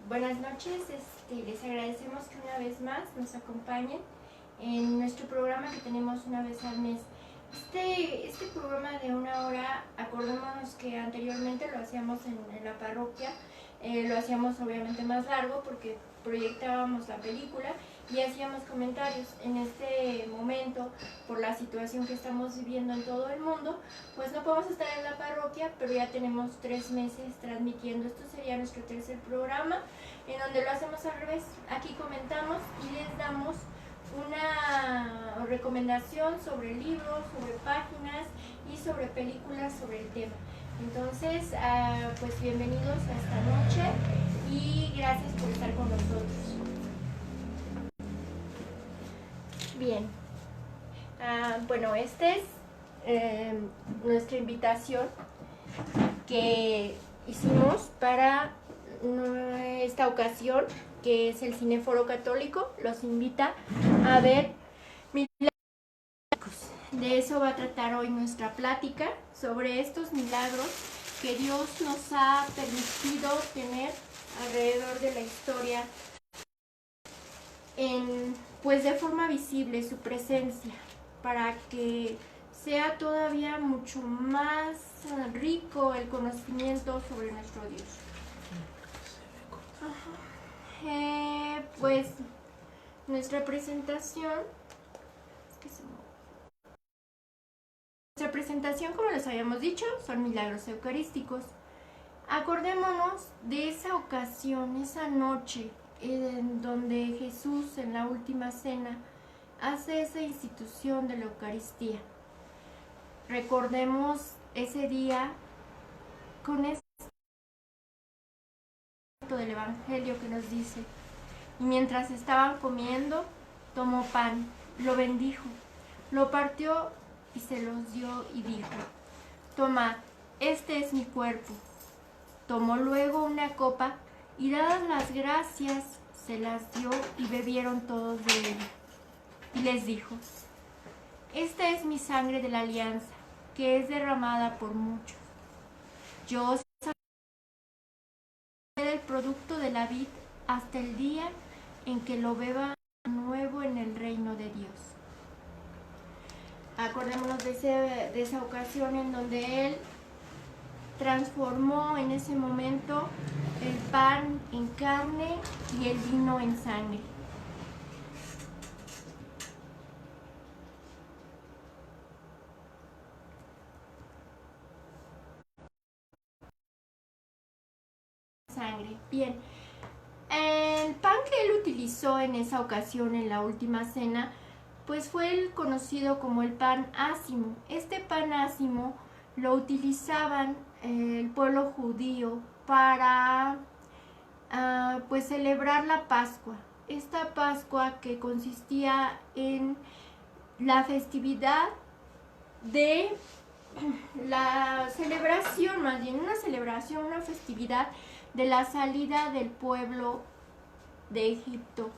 Buenas noches, les agradecemos que una vez más nos acompañen en nuestro programa que tenemos una vez al mes. Este programa de una hora, acordémonos que anteriormente lo hacíamos en la parroquia, lo hacíamos obviamente más largo porque proyectábamos la película y hacíamos comentarios. En este momento, por la situación que estamos viviendo en todo el mundo, pues no podemos estar en la parroquia, pero ya tenemos 3 meses transmitiendo. Esto sería nuestro tercer programa, en donde lo hacemos al revés. Aquí comentamos y les damos una recomendación sobre libros, sobre páginas y sobre películas sobre el tema. Entonces, pues bienvenidos a esta noche y gracias por estar con nosotros. Bien, bueno, esta es nuestra invitación que hicimos para esta ocasión, que es el Cineforo Católico. Los invita a ver milagros. De eso va a tratar hoy nuestra plática, sobre estos milagros que Dios nos ha permitido tener alrededor de la historia, pues de forma visible su presencia, para que sea todavía mucho más rico el conocimiento sobre nuestro Dios. Pues nuestra presentación, como les habíamos dicho, son milagros eucarísticos. Acordémonos de esa ocasión, esa noche en donde Jesús en la última cena hace esa institución de la Eucaristía. Recordemos ese día con ese del Evangelio que nos dice: y mientras estaban comiendo, tomó pan, lo bendijo, lo partió y se los dio y dijo: tomad, este es mi cuerpo. Tomó luego una copa y, dadas las gracias, se las dio y bebieron todos de ella. Y les dijo: esta es mi sangre de la alianza, que es derramada por muchos. Yo os daré el producto de la vid hasta el día en que lo beba nuevo en el reino de Dios. Acordémonos de esa ocasión en donde Él transformó en ese momento el pan en carne y el vino en sangre. Bien, el pan que Él utilizó en esa ocasión, en la última cena, pues fue el conocido como el pan ácimo. Este pan ácimo lo utilizaban el pueblo judío para pues celebrar la Pascua. Esta Pascua que consistía en la festividad de la celebración, más bien una celebración, una festividad de la salida del pueblo de Egipto.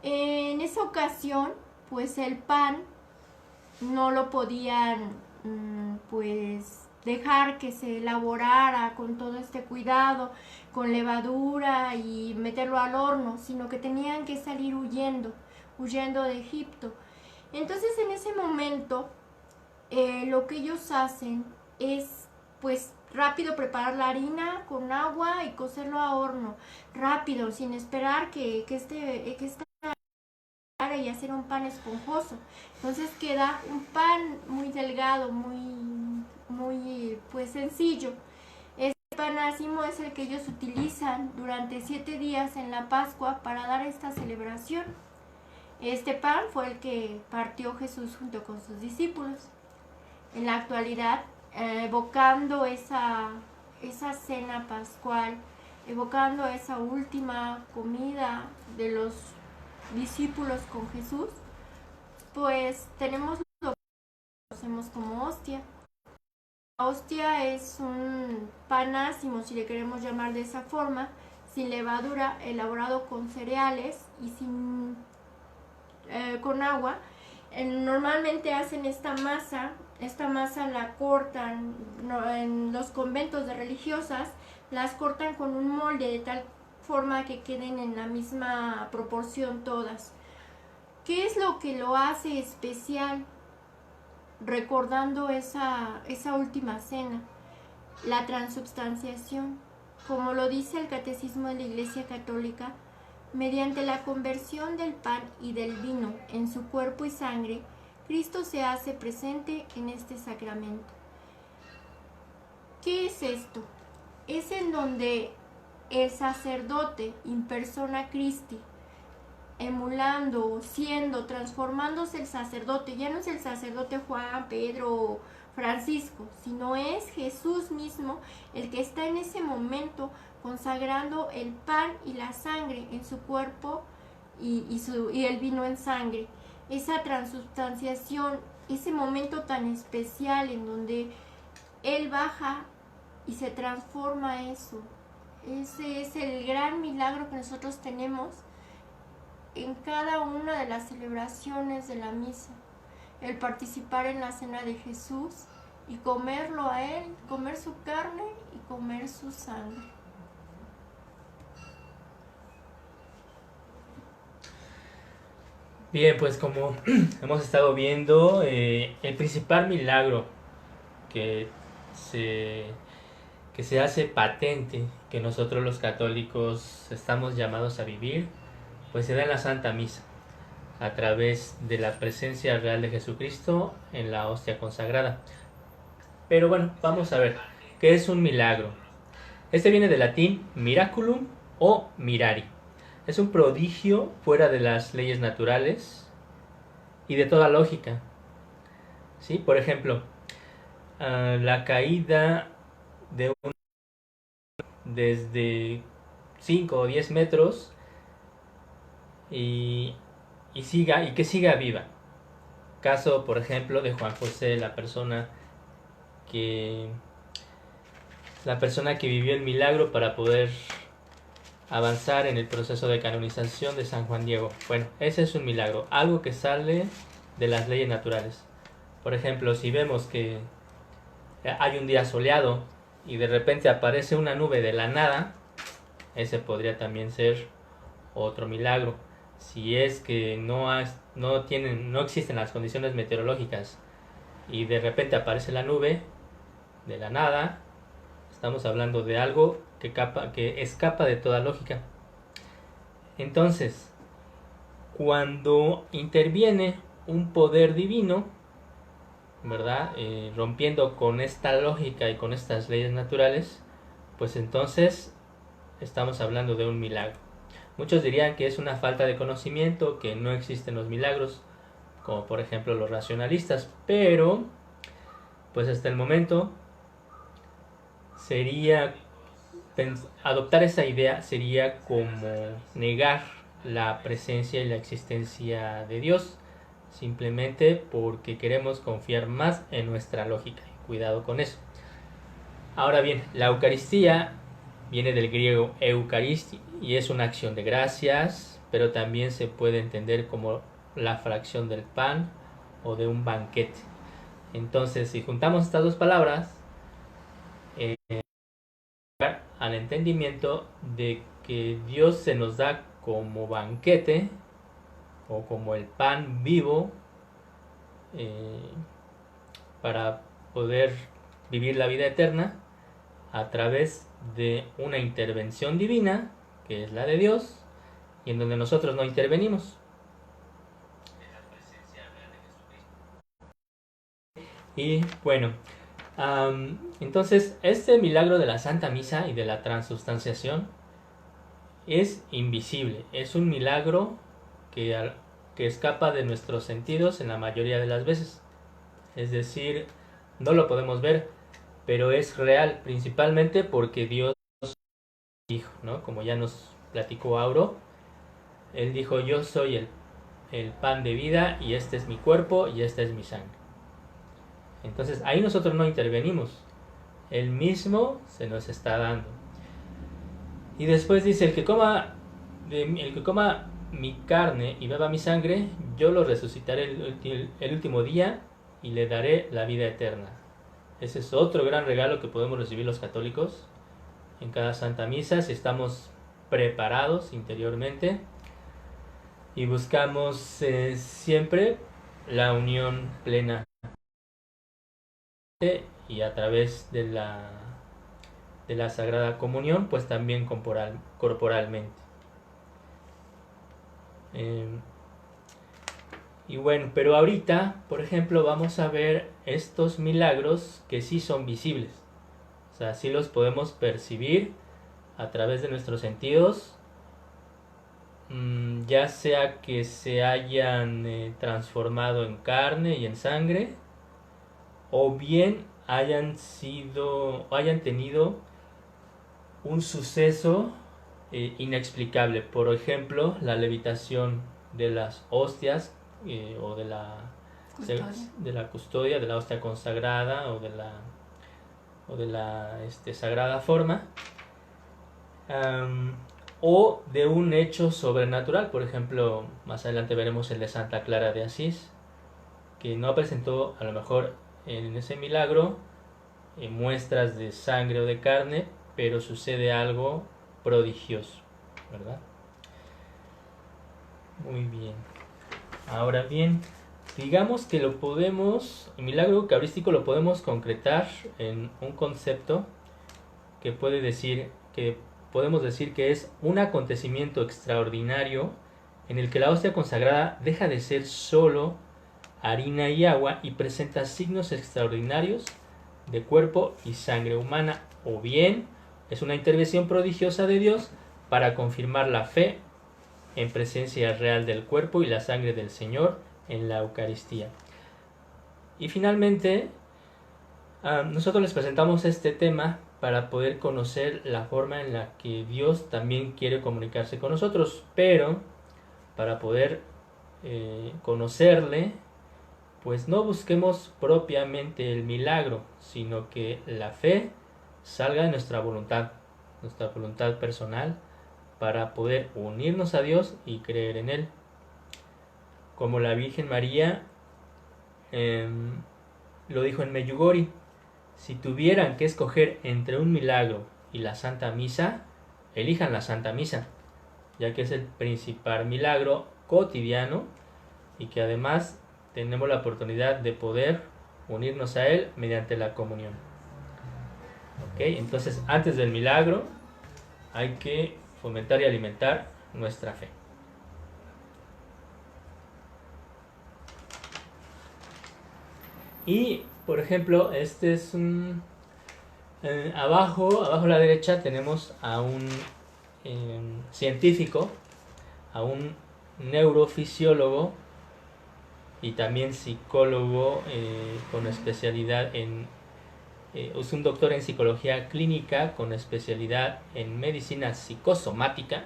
En esa ocasión, pues el pan no lo podían pues dejar que se elaborara con todo este cuidado, con levadura y meterlo al horno, sino que tenían que salir huyendo de Egipto. Entonces, en ese momento, lo que ellos hacen es pues rápido preparar la harina con agua y cocerlo a horno, rápido, sin esperar que y hacer un pan esponjoso. Entonces queda un pan muy delgado, muy pues sencillo. Este pan ácimo es el que ellos utilizan durante 7 días en la Pascua para dar esta celebración. Este pan fue el que partió Jesús junto con sus discípulos. En la actualidad, evocando esa cena pascual, evocando esa última comida de los discípulos con Jesús, pues tenemos lo que conocemos como hostia. La hostia es un pan ácimo, si le queremos llamar de esa forma, sin levadura, elaborado con cereales y con agua. Normalmente hacen esta masa la cortan en los conventos de religiosas, las cortan con un molde de tal forma que queden en la misma proporción todas. ¿Qué es lo que lo hace especial? Recordando esa última cena, la transubstanciación, como lo dice el Catecismo de la Iglesia Católica, mediante la conversión del pan y del vino en su cuerpo y sangre, Cristo se hace presente en este sacramento. ¿Qué es esto? Es en donde el sacerdote in persona Christi, emulando, siendo, transformándose el sacerdote, ya no es el sacerdote Juan, Pedro, Francisco, sino es Jesús mismo el que está en ese momento consagrando el pan y la sangre en su cuerpo y el vino en sangre. Esa transubstanciación, ese momento tan especial en donde Él baja y se transforma eso. Ese es el gran milagro que nosotros tenemos en cada una de las celebraciones de la misa. El participar en la cena de Jesús y comerlo a Él, comer su carne y comer su sangre. Bien, pues como hemos estado viendo, el principal milagro que se hace patente, que nosotros los católicos estamos llamados a vivir, pues se da en la Santa Misa, a través de la presencia real de Jesucristo en la hostia consagrada. Pero bueno, vamos a ver, ¿qué es un milagro? Este viene del latín miraculum o mirari. Es un prodigio fuera de las leyes naturales y de toda lógica. ¿Sí? Por ejemplo, la caída de un desde 5 o 10 metros y que siga viva. Caso, por ejemplo, de Juan José, la persona que vivió el milagro para poder avanzar en el proceso de canonización de San Juan Diego. Bueno, ese es un milagro, algo que sale de las leyes naturales. Por ejemplo, si vemos que hay un día soleado y de repente aparece una nube de la nada, ese podría también ser otro milagro. Si es que no existen las condiciones meteorológicas y de repente aparece la nube de la nada, estamos hablando de algo que escapa de toda lógica. Entonces, cuando interviene un poder divino, ¿verdad? Rompiendo con esta lógica y con estas leyes naturales, pues entonces estamos hablando de un milagro. Muchos dirían que es una falta de conocimiento, que no existen los milagros, como por ejemplo los racionalistas, pero pues hasta el momento adoptar esa idea sería como negar la presencia y la existencia de Dios, simplemente porque queremos confiar más en nuestra lógica. Cuidado con eso. Ahora bien, la Eucaristía viene del griego eucaristi y es una acción de gracias, pero también se puede entender como la fracción del pan o de un banquete. Entonces, si juntamos estas dos palabras, al entendimiento de que Dios se nos da como banquete o como el pan vivo para poder vivir la vida eterna a través de una intervención divina, que es la de Dios, y en donde nosotros no intervenimos. Y bueno, entonces este milagro de la Santa Misa y de la transubstanciación es invisible, es un milagro que escapa de nuestros sentidos en la mayoría de las veces. Es decir, no lo podemos ver, pero es real, principalmente porque Dios dijo, ¿no? Como ya nos platicó Auro, Él dijo: yo soy el pan de vida y este es mi cuerpo y esta es mi sangre. Entonces ahí nosotros no intervenimos, Él mismo se nos está dando. Y después dice: el que coma mi carne y beba mi sangre, yo lo resucitaré el último día y le daré la vida eterna. Ese es otro gran regalo que podemos recibir los católicos en cada Santa Misa, si estamos preparados interiormente y buscamos siempre la unión plena y a través de la Sagrada Comunión, pues también corporalmente. Y bueno, pero ahorita, por ejemplo, vamos a ver estos milagros que sí son visibles. O sea, sí los podemos percibir a través de nuestros sentidos, ya sea que se hayan transformado en carne y en sangre, o bien hayan tenido un suceso inexplicable. Por ejemplo, la levitación de las hostias o de la custodia de la hostia consagrada o de la sagrada forma, o de un hecho sobrenatural. Por ejemplo, más adelante veremos el de Santa Clara de Asís, que no presentó a lo mejor en ese milagro muestras de sangre o de carne, pero sucede algo prodigioso, ¿verdad? Muy bien. Ahora bien, digamos que el milagro eucarístico lo podemos concretar en un concepto que podemos decir que es un acontecimiento extraordinario en el que la hostia consagrada deja de ser solo harina y agua y presenta signos extraordinarios de cuerpo y sangre humana, o bien es una intervención prodigiosa de Dios para confirmar la fe en presencia real del cuerpo y la sangre del Señor en la Eucaristía. Y finalmente, nosotros les presentamos este tema para poder conocer la forma en la que Dios también quiere comunicarse con nosotros, pero para poder conocerle, pues no busquemos propiamente el milagro, sino que la fe salga de nuestra voluntad personal, para poder unirnos a Dios y creer en Él. Como la Virgen María lo dijo en Medjugorje: si tuvieran que escoger entre un milagro y la Santa Misa, elijan la Santa Misa, ya que es el principal milagro cotidiano y que además tenemos la oportunidad de poder unirnos a Él mediante la comunión. Entonces, antes del milagro hay que fomentar y alimentar nuestra fe. Y, por ejemplo, este es un... abajo a la derecha tenemos a un científico, a un neurofisiólogo y también psicólogo con especialidad es un doctor en psicología clínica con especialidad en medicina psicosomática,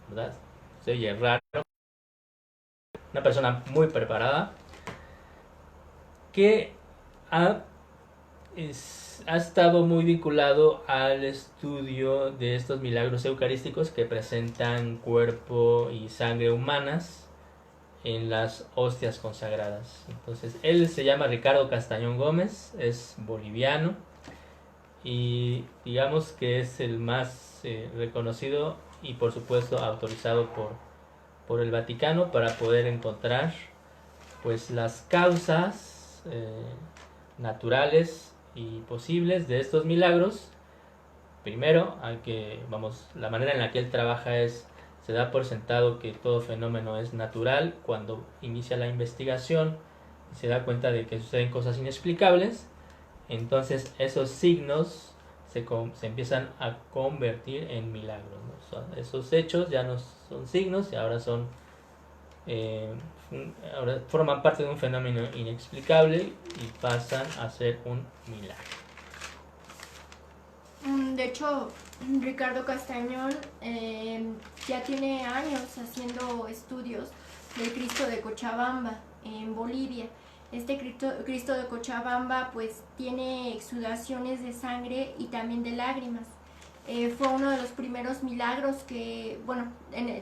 ¿verdad? Se oye raro. Una persona muy preparada que ha estado muy vinculado al estudio de estos milagros eucarísticos que presentan cuerpo y sangre humanas en las hostias consagradas. Entonces, él se llama Ricardo Castañón Gómez, es boliviano y digamos que es el más reconocido y por supuesto autorizado por el Vaticano para poder encontrar pues las causas naturales y posibles de estos milagros. Primero, la manera en la que él trabaja se da por sentado que todo fenómeno es natural cuando inicia la investigación y se da cuenta de que suceden cosas inexplicables. Entonces esos signos se empiezan a convertir en milagros, ¿no? Esos hechos ya no son signos y ahora forman parte de un fenómeno inexplicable y pasan a ser un milagro. De hecho, Ricardo Castañón ya tiene años haciendo estudios del Cristo de Cochabamba en Bolivia. Este Cristo de Cochabamba pues tiene exudaciones de sangre y también de lágrimas. Fue uno de los primeros milagros que,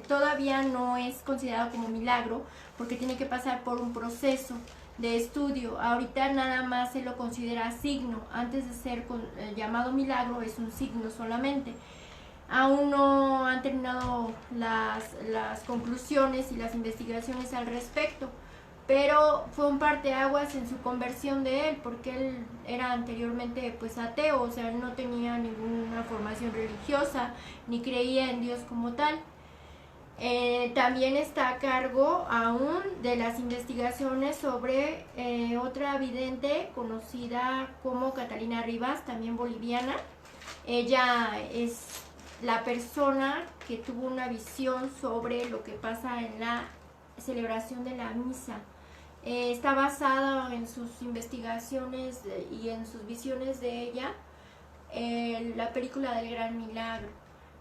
todavía no es considerado como milagro porque tiene que pasar por un proceso de estudio. Ahorita nada más se lo considera signo. Antes de ser llamado milagro es un signo solamente. Aún no han terminado las conclusiones y las investigaciones al respecto, pero fue un parteaguas en su conversión de él, porque él era anteriormente pues ateo, o sea, no tenía ninguna formación religiosa, ni creía en Dios como tal. También está a cargo aún de las investigaciones sobre otra vidente conocida como Catalina Rivas, también boliviana. Ella es la persona que tuvo una visión sobre lo que pasa en la celebración de la misa. Está basada en sus investigaciones y en sus visiones de ella la película del Gran Milagro.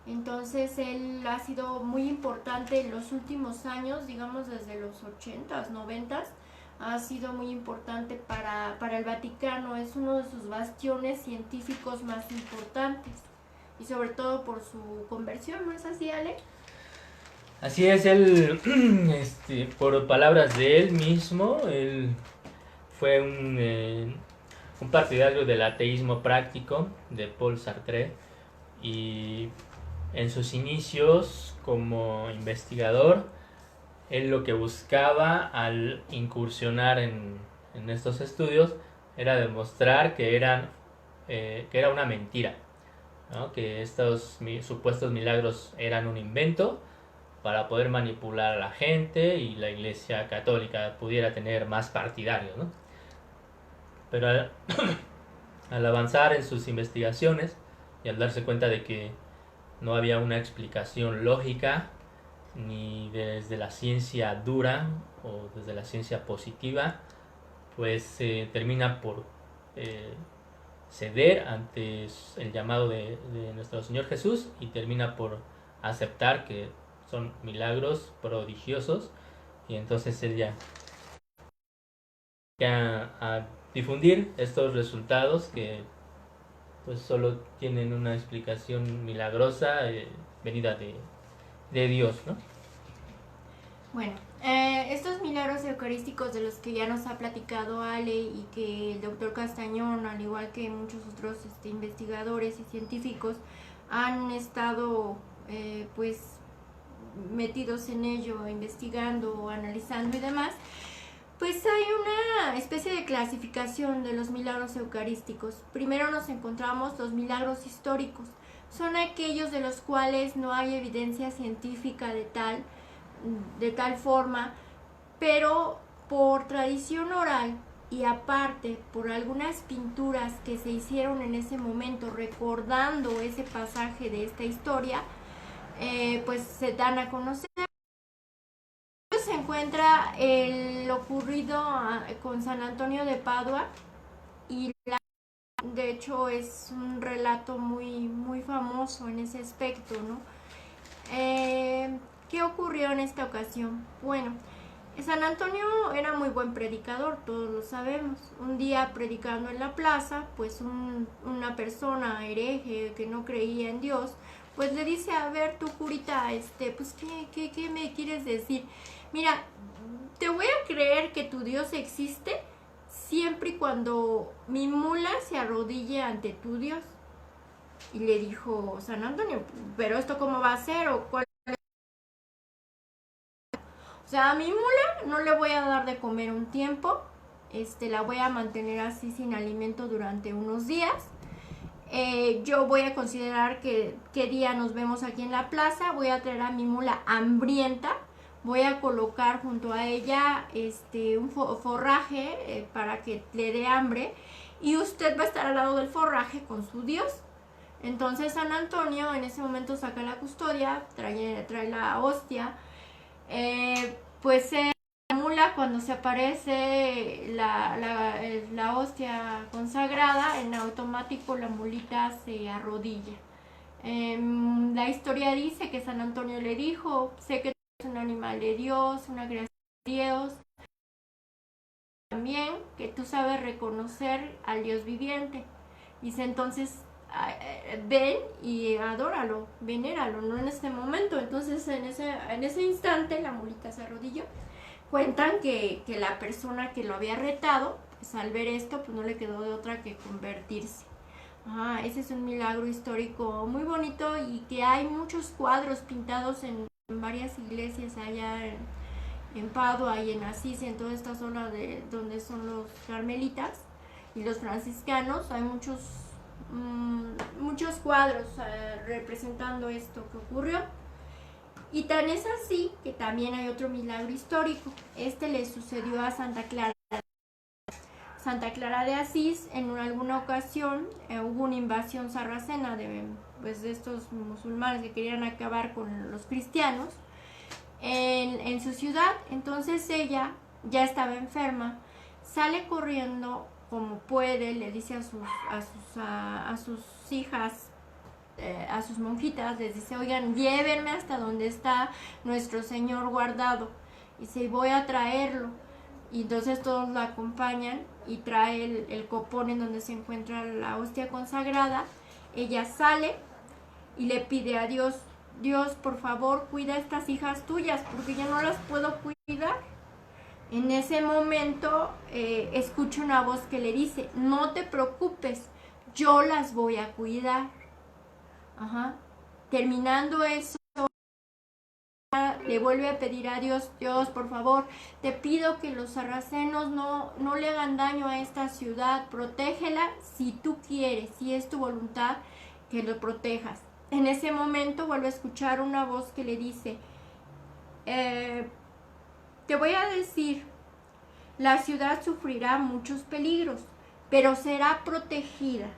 Entonces él ha sido muy importante en los últimos años, digamos desde los 80s, 90s, ha sido muy importante para el Vaticano, es uno de sus bastiones científicos más importantes y sobre todo por su conversión, ¿no es así, Ale? Así es, él, por palabras de él mismo, él fue un partidario del ateísmo práctico de Paul Sartre, y en sus inicios como investigador, él lo que buscaba al incursionar en estos estudios era demostrar que era una mentira, ¿no? Que estos supuestos milagros eran un invento para poder manipular a la gente y la Iglesia Católica pudiera tener más partidarios, ¿no? Pero al avanzar en sus investigaciones y al darse cuenta de que no había una explicación lógica ni desde la ciencia dura o desde la ciencia positiva, pues termina por ceder ante el llamado de nuestro Señor Jesús y termina por aceptar que son milagros prodigiosos, y entonces él ya a difundir estos resultados que pues solo tienen una explicación milagrosa venida de Dios, ¿no? Bueno, estos milagros eucarísticos de los que ya nos ha platicado Ale y que el doctor Castañón, al igual que muchos otros investigadores y científicos, han estado pues metidos en ello, investigando, analizando y demás, pues hay una especie de clasificación de los milagros eucarísticos. Primero nos encontramos los milagros históricos. Son aquellos de los cuales no hay evidencia científica de tal forma, pero por tradición oral y aparte por algunas pinturas que se hicieron en ese momento recordando ese pasaje de esta historia, pues se dan a conocer. Se encuentra el ocurrido con San Antonio de Padua y de hecho es un relato muy, muy famoso en ese aspecto, ¿no? ¿Qué ocurrió en esta ocasión? Bueno, San Antonio era muy buen predicador, todos lo sabemos. Un día predicando en la plaza, pues una persona hereje que no creía en Dios, pues le dice, a ver, tu curita, pues ¿qué me quieres decir? Mira, te voy a creer que tu Dios existe siempre y cuando mi mula se arrodille ante tu Dios. Y le dijo San Antonio, pero ¿esto cómo va a ser? ¿O cuál? O sea, a mi mula no le voy a dar de comer un tiempo, la voy a mantener así sin alimento durante unos días. Yo voy a considerar qué día nos vemos aquí en la plaza, voy a traer a mi mula hambrienta, voy a colocar junto a ella un forraje para que le dé hambre, y usted va a estar al lado del forraje con su Dios. Entonces San Antonio en ese momento saca la custodia, trae la hostia, pues la mula, cuando se aparece la hostia consagrada, en automático la mulita se arrodilla. La historia dice que San Antonio le dijo, sé que es un animal de Dios, una creación de Dios, también que tú sabes reconocer al Dios viviente. Dice, entonces ven y adóralo, venéralo, no en este momento. Entonces en ese instante la mulita se arrodilló. Cuentan que la persona que lo había retado, pues al ver esto, pues no le quedó de otra que convertirse. Ese es un milagro histórico muy bonito y que hay muchos cuadros pintados en varias iglesias allá en Padua y en Asís, en toda esta zona de donde son los carmelitas y los franciscanos. Hay muchos cuadros representando esto que ocurrió. Y tan es así que también hay otro milagro histórico. Este le sucedió a Santa Clara. Santa Clara de Asís, en alguna ocasión hubo una invasión sarracena de estos musulmanes que querían acabar con los cristianos en su ciudad. Entonces ella ya estaba enferma, sale corriendo como puede, le dice a sus hijas, a sus monjitas, les dice: oigan, llévenme hasta donde está nuestro Señor guardado. Y dice: voy a traerlo. Y entonces todos la acompañan y trae el copón en donde se encuentra la hostia consagrada. Ella sale y le pide a Dios: Dios, por favor, cuida a estas hijas tuyas, porque yo no las puedo cuidar. En ese momento escucha una voz que le dice: no te preocupes, yo las voy a cuidar. Terminando eso, le vuelve a pedir a Dios: Dios, por favor, te pido que los sarracenos no le hagan daño a esta ciudad, protégela si tú quieres, si es tu voluntad que lo protejas. En ese momento vuelve a escuchar una voz que le dice: te voy a decir, la ciudad sufrirá muchos peligros, pero será protegida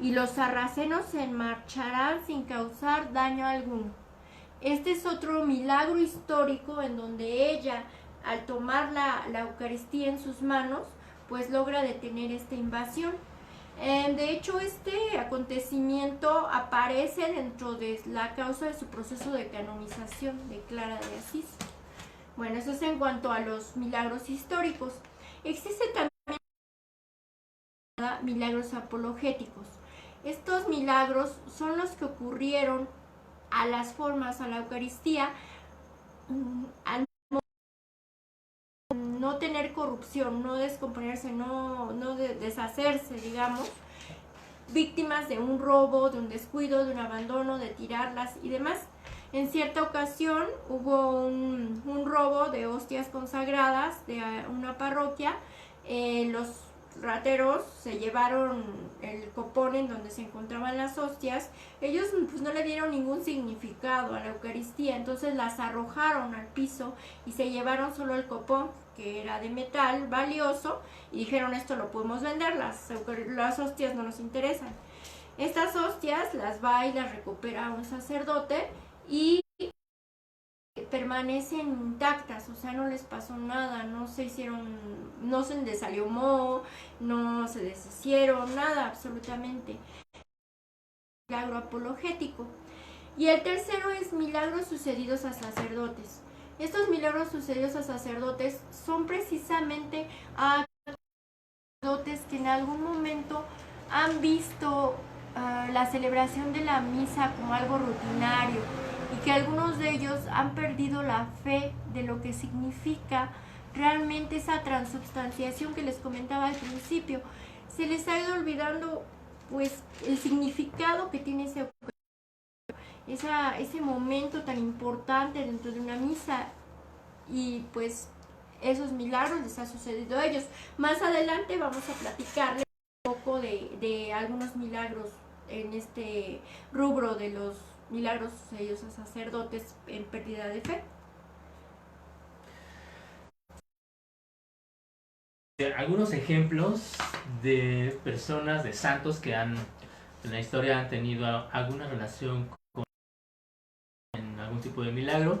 y los sarracenos se marcharán sin causar daño alguno. Este es otro milagro histórico en donde ella, al tomar la Eucaristía en sus manos, pues logra detener esta invasión. De hecho, este acontecimiento aparece dentro de la causa de su proceso de canonización de Clara de Asís. Bueno, eso es en cuanto a los milagros históricos. Existe también milagros apologéticos. Estos milagros son los que ocurrieron a las formas, a la Eucaristía, al no tener corrupción, no descomponerse, no deshacerse, digamos, víctimas de un robo, de un descuido, de un abandono, de tirarlas y demás. En cierta ocasión hubo un robo de hostias consagradas de una parroquia. Los rateros se llevaron el copón en donde se encontraban las hostias. Ellos pues no le dieron ningún significado a la Eucaristía, entonces las arrojaron al piso y se llevaron solo el copón, que era de metal valioso, y dijeron: esto lo podemos vender, las hostias no nos interesan. Estas hostias las va y las recupera un sacerdote y permanecen intactas, o sea, no les pasó nada, no se les salió moho, no se deshicieron, nada, absolutamente. Milagro apologético. Y el tercero es milagros sucedidos a sacerdotes. Estos milagros sucedidos a sacerdotes son precisamente a sacerdotes que en algún momento han visto la celebración de la misa como algo rutinario, y que algunos de ellos han perdido la fe de lo que significa realmente esa transubstanciación que les comentaba al principio. Se les ha ido olvidando pues el significado que tiene ese momento tan importante dentro de una misa, y pues esos milagros les ha sucedido a ellos. Más adelante vamos a platicarles un poco de algunos milagros en este rubro de los milagros sucedidos a sacerdotes en pérdida de fe. Algunos ejemplos de personas, de santos que en la historia han tenido alguna relación con algún tipo de milagro,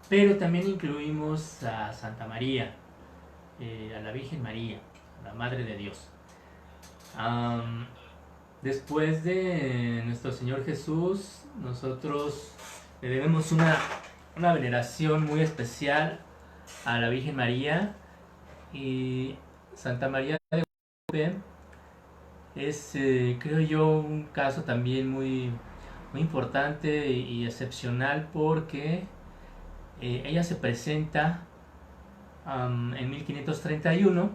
pero también incluimos a Santa María, a la Virgen María, la Madre de Dios. Después de nuestro Señor Jesús, nosotros le debemos una veneración muy especial a la Virgen María, y Santa María de Guadalupe es, creo yo, un caso también muy importante y excepcional, porque ella se presenta en 1531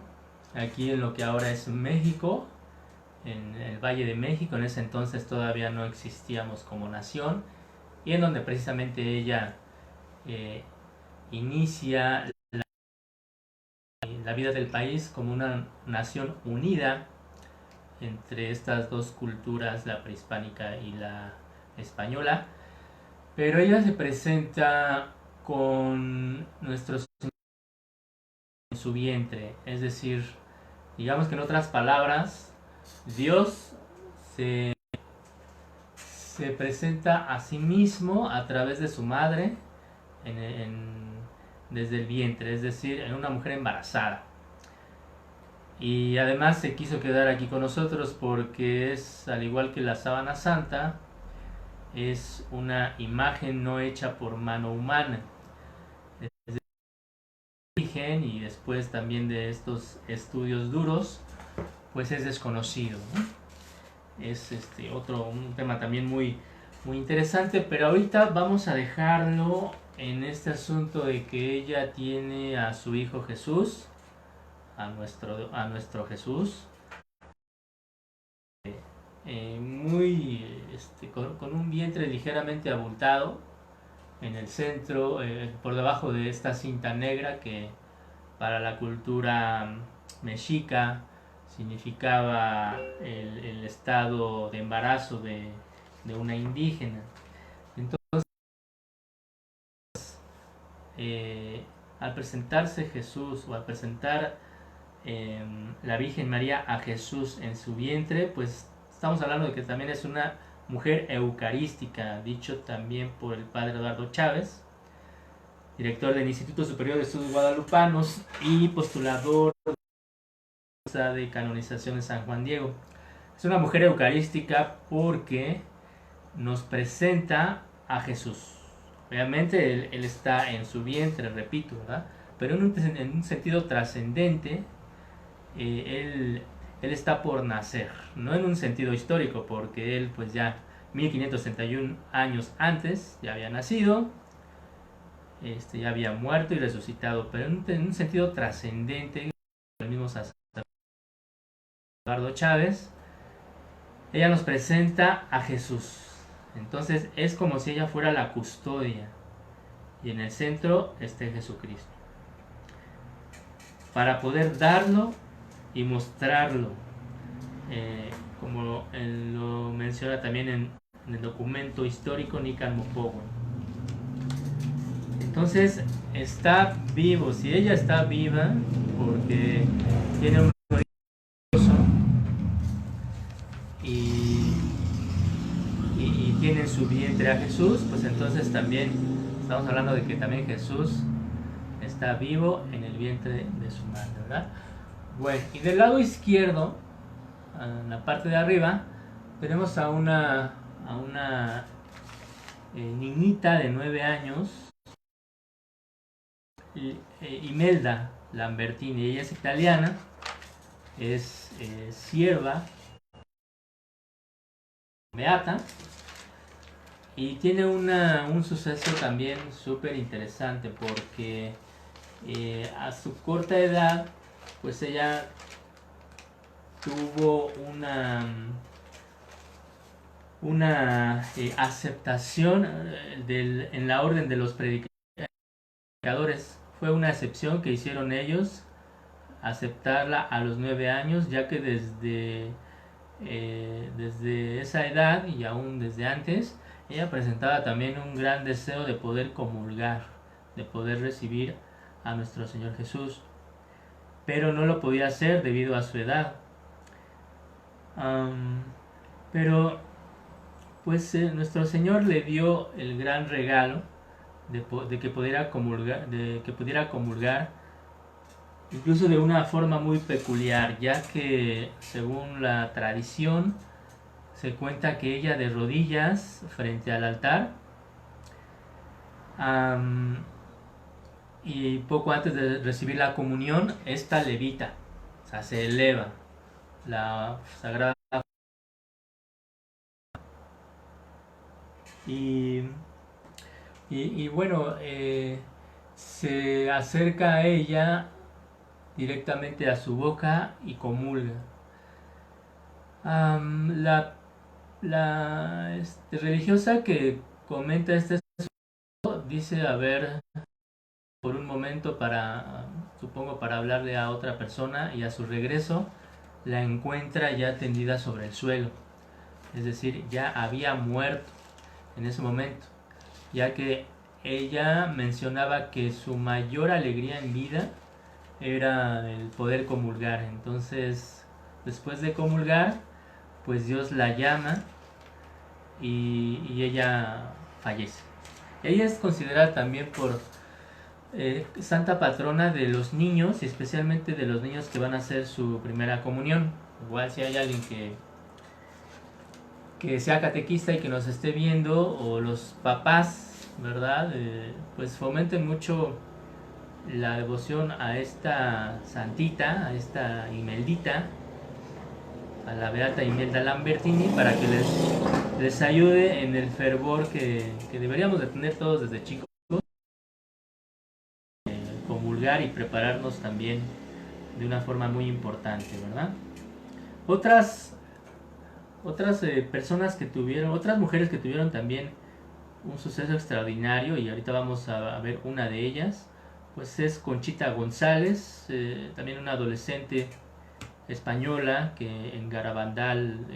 aquí en lo que ahora es México, en el Valle de México. En ese entonces todavía no existíamos como nación, y en donde precisamente ella inicia la vida del país como una nación unida entre estas dos culturas, la prehispánica y la española. Pero ella se presenta con nuestros en su vientre, es decir, digamos que en otras palabras, Dios se, se presenta a sí mismo a través de su madre desde el vientre, es decir, en una mujer embarazada. Y además se quiso quedar aquí con nosotros porque es, al igual que la sábana santa, es una imagen no hecha por mano humana. Desde el origen y después también de estos estudios duros, pues es desconocido, ¿no? Es un tema también muy, muy interesante, pero ahorita vamos a dejarlo en este asunto de que ella tiene a su hijo Jesús, a nuestro Jesús, muy con un vientre ligeramente abultado en el centro, por debajo de esta cinta negra que para la cultura mexica significaba el estado de embarazo de una indígena. Entonces, al presentarse Jesús, o al presentar la Virgen María a Jesús en su vientre, pues estamos hablando de que también es una mujer eucarística, dicho también por el padre Eduardo Chávez, director del Instituto Superior de Estudios Guadalupanos y postulador de canonización de San Juan Diego. Es una mujer eucarística porque nos presenta a Jesús. Obviamente él está en su vientre, repito, ¿verdad? Pero en un sentido trascendente, él está por nacer, no en un sentido histórico, porque él pues ya 1531 años antes ya había nacido, ya había muerto y resucitado, pero en un sentido trascendente, el mismo sacerdote Eduardo Chávez, ella nos presenta a Jesús. Entonces es como si ella fuera la custodia y en el centro esté Jesucristo, para poder darlo y mostrarlo, como lo menciona también en el documento histórico Nican Mopogo. Entonces está vivo, si ella está viva, porque tiene un y tiene en su vientre a Jesús, pues entonces también estamos hablando de que también Jesús está vivo en el vientre de su madre, ¿verdad? Bueno, y del lado izquierdo, en la parte de arriba, tenemos a una niñita de 9 años, Imelda Lambertini. Ella es italiana, es sierva beata, y tiene un suceso también súper interesante porque a su corta edad, pues ella tuvo una aceptación en la orden de los predicadores. Fue una excepción que hicieron ellos, aceptarla a los 9 años, ya que desde esa edad y aún desde antes, ella presentaba también un gran deseo de poder comulgar, de poder recibir a nuestro Señor Jesús, pero no lo podía hacer debido a su edad. Pero pues nuestro Señor le dio el gran regalo de que pudiera comulgar, incluso de una forma muy peculiar, ya que según la tradición se cuenta que ella, de rodillas frente al altar, y poco antes de recibir la comunión, esta levita, o sea, se eleva la sagrada. Y bueno, se acerca a ella directamente a su boca y comulga. La religiosa que comenta este asunto dice haber por un momento para, supongo, para hablarle a otra persona, y a su regreso la encuentra ya tendida sobre el suelo, es decir, ya había muerto en ese momento, ya que ella mencionaba que su mayor alegría en vida era el poder comulgar. Entonces, después de comulgar, pues Dios la llama y ella fallece. Ella es considerada también por santa patrona de los niños, y especialmente de los niños que van a hacer su primera comunión. Igual si hay alguien que sea catequista y que nos esté viendo, o los papás, ¿verdad? Pues fomenten mucho la devoción a esta santita, a esta Imeldita, a la beata Imelda Lambertini, para que les ayude en el fervor que deberíamos de tener todos desde chicos, comulgar y prepararnos también de una forma muy importante, ¿verdad? Otras personas que tuvieron, otras mujeres que tuvieron también un suceso extraordinario, y ahorita vamos a ver una de ellas, pues es Conchita González, también una adolescente española que en Garabandal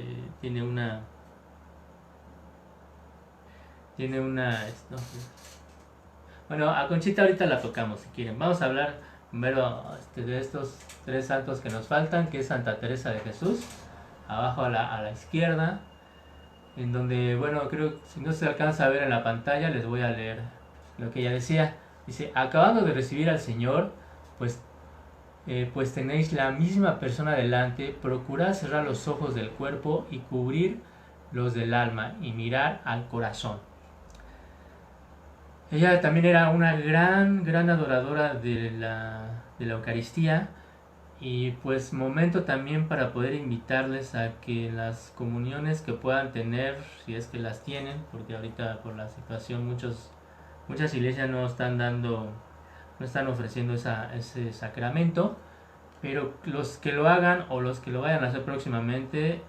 no, bueno, a Conchita ahorita la tocamos si quieren. Vamos a hablar primero de estos tres santos que nos faltan, que es Santa Teresa de Jesús, abajo a la izquierda, en donde, bueno, creo que si no se alcanza a ver en la pantalla, les voy a leer lo que ella decía. Dice: acabando de recibir al Señor, pues pues tenéis la misma persona delante, procurad cerrar los ojos del cuerpo y cubrir los del alma, y mirar al corazón. Ella también era una gran adoradora de la Eucaristía, y pues momento también para poder invitarles a que las comuniones que puedan tener, si es que las tienen, porque ahorita por la situación muchas iglesias no están ofreciendo ese sacramento, pero los que lo hagan o los que lo vayan a hacer próximamente,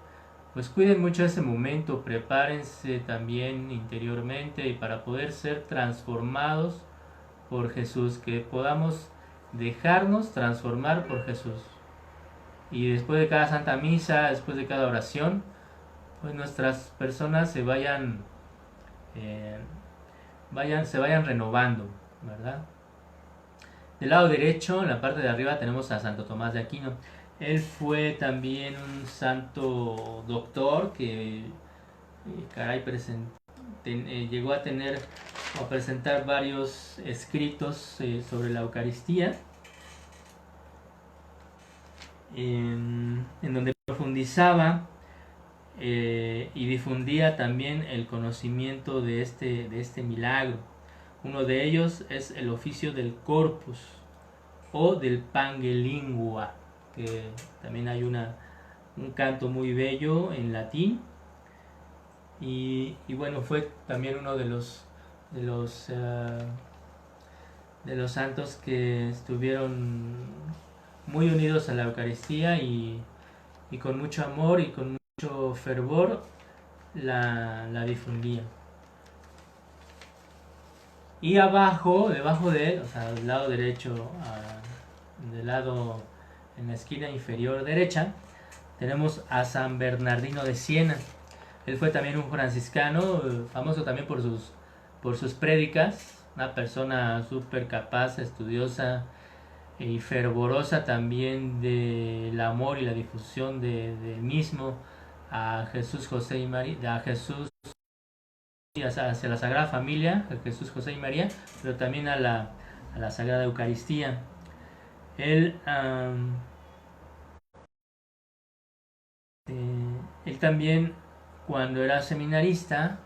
pues cuiden mucho ese momento, prepárense también interiormente, y para poder ser transformados por Jesús, que podamos dejarnos transformar por Jesús. Y después de cada Santa Misa, después de cada oración, pues nuestras personas se vayan renovando, ¿verdad? Del lado derecho, en la parte de arriba, tenemos a Santo Tomás de Aquino. Él fue también un santo doctor que, llegó a tener o a presentar varios escritos sobre la Eucaristía, en donde profundizaba y difundía también el conocimiento de este milagro. Uno de ellos es el oficio del corpus o del pange lingua, que también hay un canto muy bello en latín, y bueno, fue también uno de los santos que estuvieron muy unidos a la Eucaristía, y con mucho amor y con mucho fervor la difundía. Y abajo, debajo de él, o sea, del lado derecho, en la esquina inferior derecha, tenemos a San Bernardino de Siena. Él fue también un franciscano, famoso también por sus prédicas, una persona súper capaz, estudiosa y fervorosa también del amor y la difusión del mismo a Jesús, José y María, a Jesús, hacia la Sagrada Familia, a Jesús, José y María, pero también a la Sagrada Eucaristía. Él también, cuando era seminarista,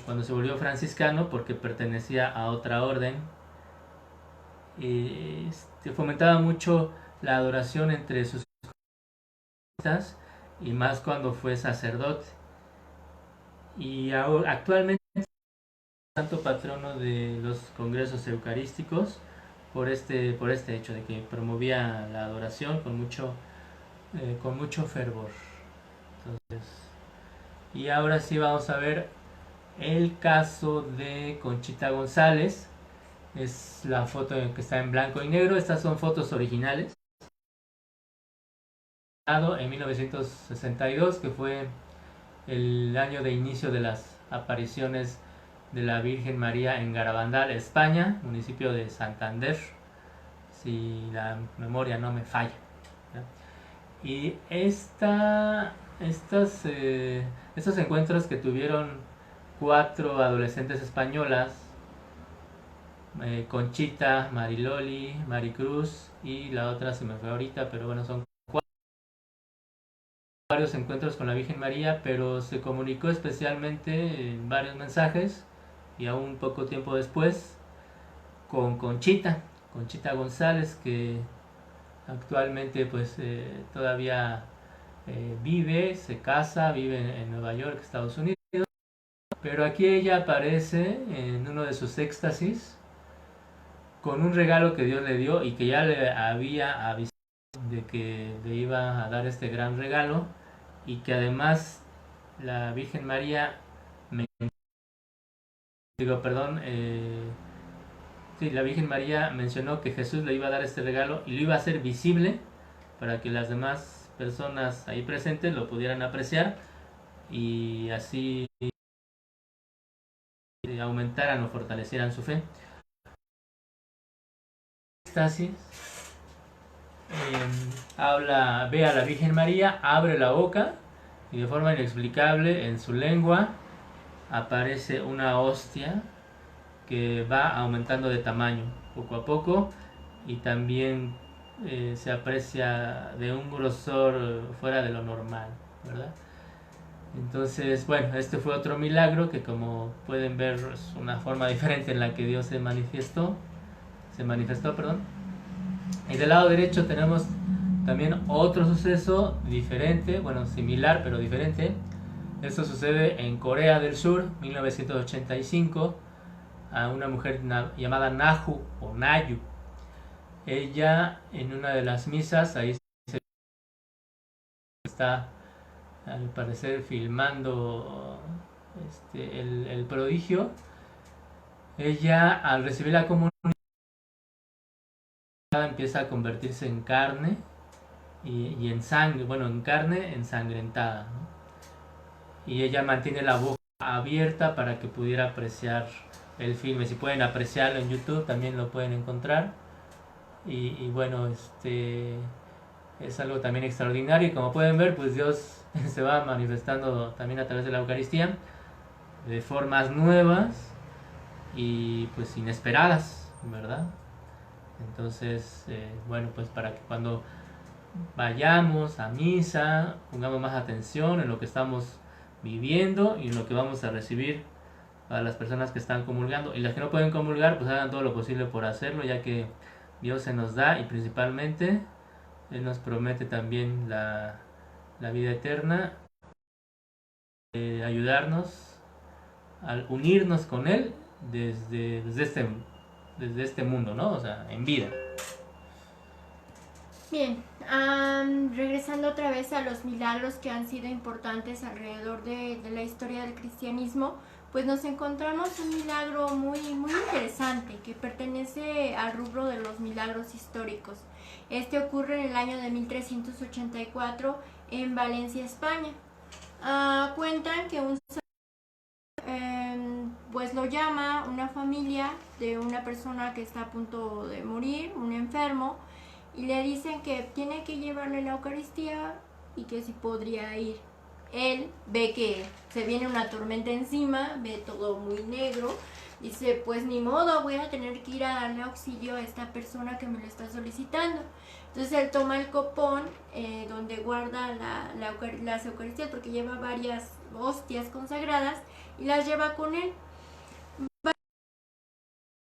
cuando se volvió franciscano, porque pertenecía a otra orden, fomentaba mucho la adoración entre sus comunistas, y más cuando fue sacerdote. Y actualmente es santo patrono de los congresos eucarísticos por este hecho de que promovía la adoración con mucho fervor. Entonces, y ahora sí vamos a ver el caso de Conchita González. Es la foto que está en blanco y negro. Estas son fotos originales. En 1962, que fue el año de inicio de las apariciones de la Virgen María en Garabandal, España, municipio de Santander, si la memoria no me falla. Y estos encuentros que tuvieron 4 adolescentes españolas, Conchita, Mariloli, Maricruz y la otra se me fue ahorita, pero bueno, son varios encuentros con la Virgen María, pero se comunicó especialmente en varios mensajes y aún poco tiempo después con Conchita González, que actualmente pues todavía se casa, vive en Nueva York, Estados Unidos, pero aquí ella aparece en uno de sus éxtasis con un regalo que Dios le dio y que ya le había avisado de que le iba a dar este gran regalo, y que además la Virgen María la Virgen María mencionó que Jesús le iba a dar este regalo y lo iba a hacer visible para que las demás personas ahí presentes lo pudieran apreciar y así aumentaran o fortalecieran su fe. Éxtasis, ve a la Virgen María, abre la boca y de forma inexplicable en su lengua aparece una hostia que va aumentando de tamaño poco a poco, y también se aprecia de un grosor fuera de lo normal, ¿verdad? Entonces, bueno, este fue otro milagro que, como pueden ver, es una forma diferente en la que Dios se manifestó, perdón. Y del lado derecho tenemos también otro suceso diferente, bueno, similar pero diferente. Esto sucede en Corea del Sur, 1985, a una mujer llamada Naju o Nayu. Ella, en una de las misas, ahí está al parecer filmando el prodigio. Ella, al recibir la comunión, empieza a convertirse en carne y en sangre, bueno, en carne ensangrentada, ¿no? Y ella mantiene la boca abierta para que pudiera apreciar el filme. Si pueden apreciarlo en YouTube, también lo pueden encontrar. Y bueno, es algo también extraordinario, y como pueden ver, pues Dios se va manifestando también a través de la Eucaristía de formas nuevas y pues inesperadas, ¿verdad? Entonces, bueno, pues para que cuando vayamos a misa pongamos más atención en lo que estamos viviendo y en lo que vamos a recibir para las personas que están comulgando, y las que no pueden comulgar, pues hagan todo lo posible por hacerlo, ya que Dios se nos da, y principalmente Él nos promete también la vida eterna, ayudarnos al unirnos con Él desde este mundo, ¿no? O sea, en vida. Bien, regresando otra vez a los milagros que han sido importantes alrededor de la historia del cristianismo, pues nos encontramos un milagro muy, muy interesante que pertenece al rubro de los milagros históricos. Este ocurre en el año de 1384 en Valencia, España. Cuentan que pues lo llama una familia de una persona que está a punto de morir, un enfermo, y le dicen que tiene que llevarle la Eucaristía y que si podría ir. Él ve que se viene una tormenta encima, ve todo muy negro, dice, pues ni modo, voy a tener que ir a darle auxilio a esta persona que me lo está solicitando. Entonces él toma el copón donde guarda las Eucaristías, porque lleva varias hostias consagradas, y las lleva con él.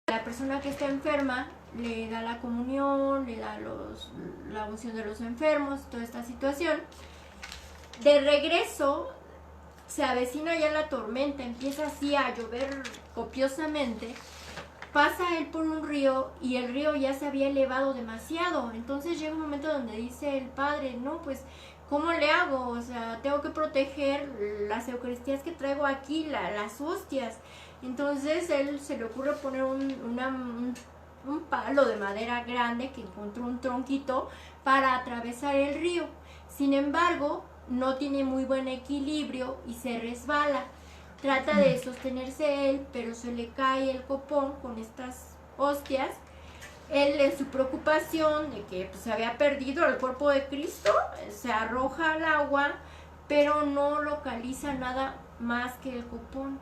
La persona que está enferma le da la comunión, le da la unción de los enfermos, toda esta situación. De regreso se avecina ya la tormenta, empieza así a llover copiosamente. Pasa él por un río y el río ya se había elevado demasiado. Entonces llega un momento donde dice el padre, no, pues ¿cómo le hago? O sea, tengo que proteger las eucaristías que traigo aquí, las hostias. Entonces él se le ocurre poner un palo de madera grande que encontró un tronquito para atravesar el río. Sin embargo, no tiene muy buen equilibrio y se resbala. Trata de sostenerse él, pero se le cae el copón con estas hostias. Él, en su preocupación de que pues, se había perdido el cuerpo de Cristo, se arroja al agua, pero no localiza nada más que el copón.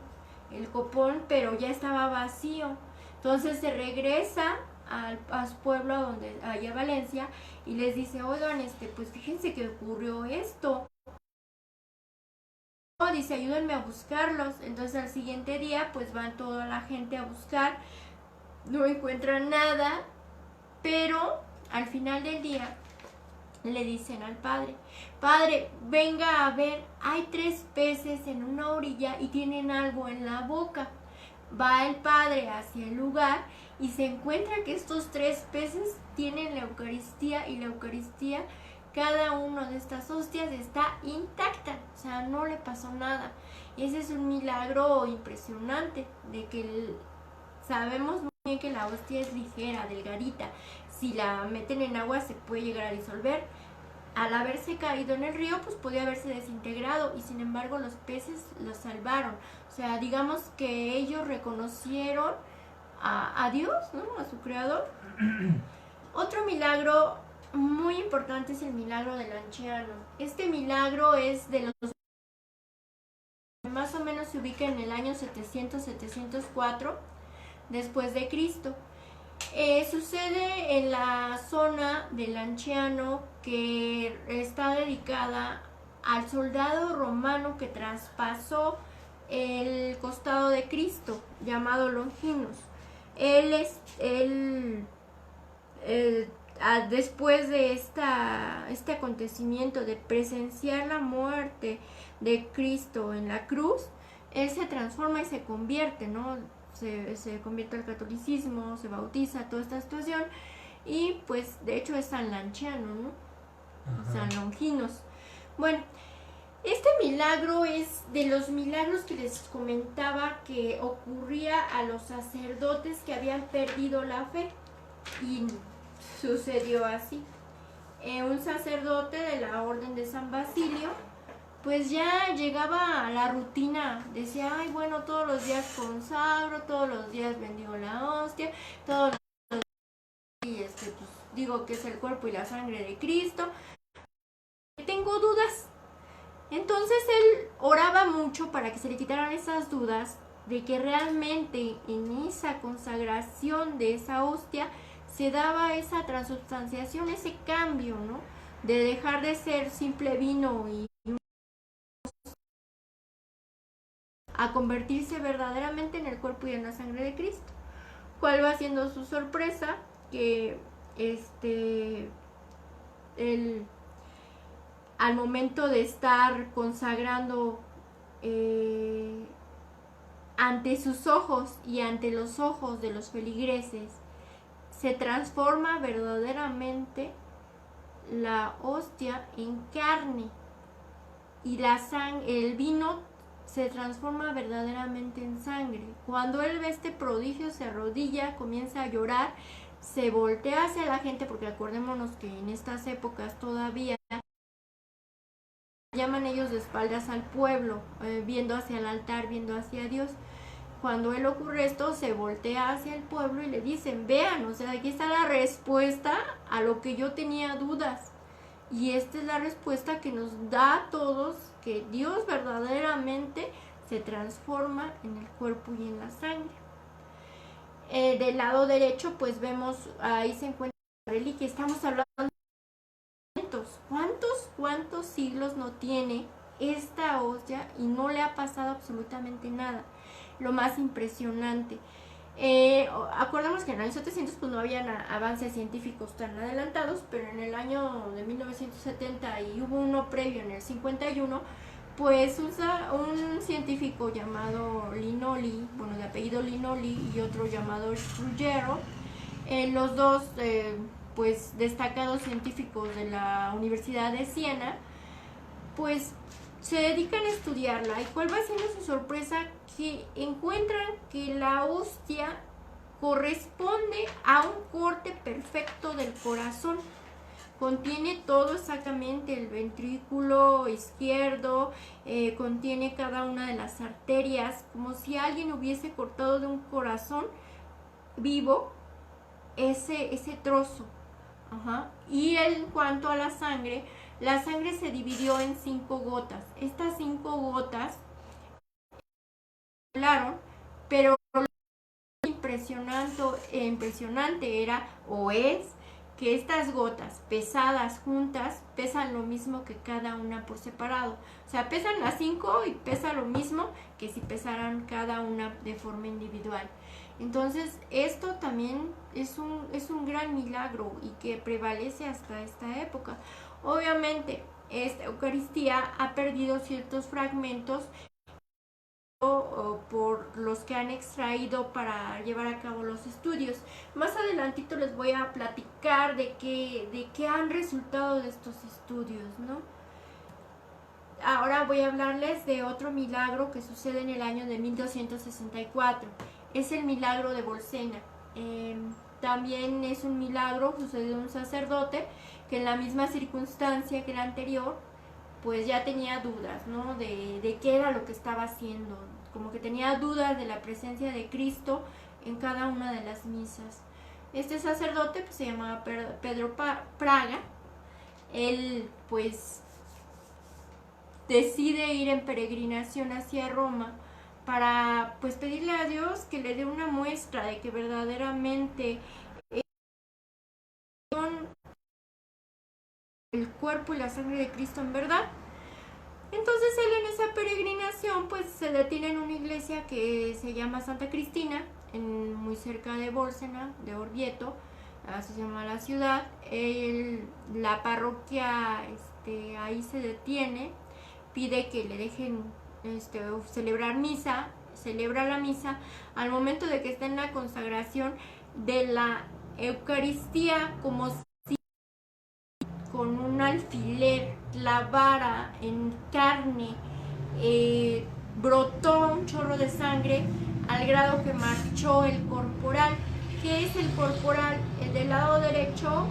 El copón, pero ya estaba vacío. Entonces se regresa a su pueblo, allá a Valencia, y les dice, oigan, pues fíjense que ocurrió esto. Dice, ayúdenme a buscarlos. Entonces al siguiente día, pues van toda la gente a buscar, no encuentran nada, pero al final del día le dicen al padre, padre, venga a ver, hay 3 peces en una orilla y tienen algo en la boca. Va el padre hacia el lugar y se encuentra que estos 3 peces tienen la Eucaristía, y la Eucaristía, cada una de estas hostias está intacta, o sea, no le pasó nada. Y ese es un milagro impresionante, de que sabemos muy bien que la hostia es ligera, delgadita. Si la meten en agua se puede llegar a disolver. Al haberse caído en el río, pues podía haberse desintegrado, y sin embargo los peces los salvaron. O sea, digamos que ellos reconocieron a Dios, ¿no? A su creador. Otro milagro muy importante es el milagro del Lanciano. Este milagro es de los... más o menos se ubica en el año 700-704 después de Cristo. Sucede en la zona del Lanciano, que está dedicada al soldado romano que traspasó el costado de Cristo, llamado Longinus. Después de este acontecimiento de presenciar la muerte de Cristo en la cruz, él se transforma y se convierte, ¿no? Se convierte al catolicismo, se bautiza, toda esta situación, y pues de hecho es San Lanciano, ¿no? Ajá. San Longinos. Bueno, este milagro es de los milagros que les comentaba que ocurría a los sacerdotes que habían perdido la fe, y sucedió así. Un sacerdote de la orden de San Basilio, pues ya llegaba a la rutina, decía, ay, bueno, todos los días consagro, todos los días bendigo la hostia, todos los días, pues digo que es el cuerpo y la sangre de Cristo. Tengo dudas. Entonces él oraba mucho para que se le quitaran esas dudas de que realmente en esa consagración de esa hostia se daba esa transubstanciación, ese cambio, ¿no? De dejar de ser simple vino y a convertirse verdaderamente en el cuerpo y en la sangre de Cristo. ¿Cuál va siendo su sorpresa? Que él, al momento de estar consagrando ante sus ojos y ante los ojos de los feligreses, se transforma verdaderamente la hostia en carne, y el vino se transforma verdaderamente en sangre. Cuando él ve este prodigio, se arrodilla, comienza a llorar, se voltea hacia la gente, porque acordémonos que en estas épocas todavía llaman ellos de espaldas al pueblo, viendo hacia el altar, viendo hacia Dios. Cuando él ocurre esto, se voltea hacia el pueblo y le dicen, vean, o sea, aquí está la respuesta a lo que yo tenía dudas. Y esta es la respuesta que nos da a todos, que Dios verdaderamente se transforma en el cuerpo y en la sangre. Del lado derecho, pues vemos, ahí se encuentra la reliquia. Estamos hablando de ¿cuántos siglos no tiene esta hostia y no le ha pasado absolutamente nada? Lo más impresionante. Acordamos que en el año 700 pues no habían avances científicos tan adelantados, pero en el año de 1970, y hubo uno previo en el 51, pues un científico llamado Linoli, bueno, de apellido Linoli, y otro llamado Ruggiero, los dos pues destacados científicos de la Universidad de Siena, pues se dedican a estudiarla. ¿Y cuál va siendo su sorpresa? Que encuentran que la hostia corresponde a un corte perfecto del corazón. Contiene todo exactamente, el ventrículo izquierdo, contiene cada una de las arterias, como si alguien hubiese cortado de un corazón vivo ese trozo. Ajá. Y en cuanto a la sangre se dividió en 5 gotas. Estas 5 gotas hablaron, pero lo impresionante era o es que estas gotas pesadas juntas pesan lo mismo que cada una por separado. O sea, pesan las 5 y pesa lo mismo que si pesaran cada una de forma individual. Entonces, esto también es un gran milagro y que prevalece hasta esta época. Obviamente, esta Eucaristía ha perdido ciertos fragmentos o por los que han extraído para llevar a cabo los estudios. Más adelantito les voy a platicar de qué han resultado de estos estudios, ¿no? Ahora voy a hablarles de otro milagro que sucede en el año de 1264. Es el milagro de Bolsena. También es un milagro, sucedió un sacerdote que en la misma circunstancia que el anterior, pues ya tenía dudas, ¿no? De qué era lo que estaba haciendo. Como que tenía dudas de la presencia de Cristo en cada una de las misas. Este sacerdote pues, se llamaba Pedro Praga. Él pues decide ir en peregrinación hacia Roma para pues pedirle a Dios que le dé una muestra de que verdaderamente el cuerpo y la sangre de Cristo en verdad. Entonces él en esa peregrinación pues se detiene en una iglesia que se llama Santa Cristina, muy cerca de Bórcena, de Orvieto, así se llama la ciudad. La parroquia ahí se detiene, pide que le dejen celebrar misa, celebra la misa. Al momento de que está en la consagración de la Eucaristía, como si con un alfiler clavara en carne, brotó un chorro de sangre al grado que marchó el corporal. ¿Qué es el corporal? El del lado derecho,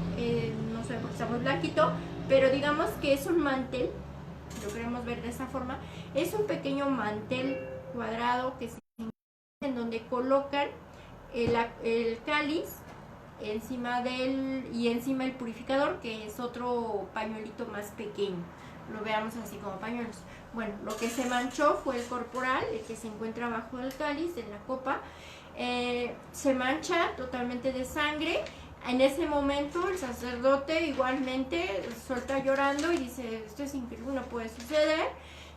no sé porque está muy blanquito, pero digamos que es un mantel, lo queremos ver de esa forma, es un pequeño mantel cuadrado que se en donde colocan el cáliz encima encima el purificador, que es otro pañuelito más pequeño. Lo veamos así como pañuelos. Bueno, lo que se manchó fue el corporal, el que se encuentra bajo el cáliz, en la copa. Se mancha totalmente de sangre. En ese momento el sacerdote igualmente suelta llorando y dice, esto es increíble, no puede suceder.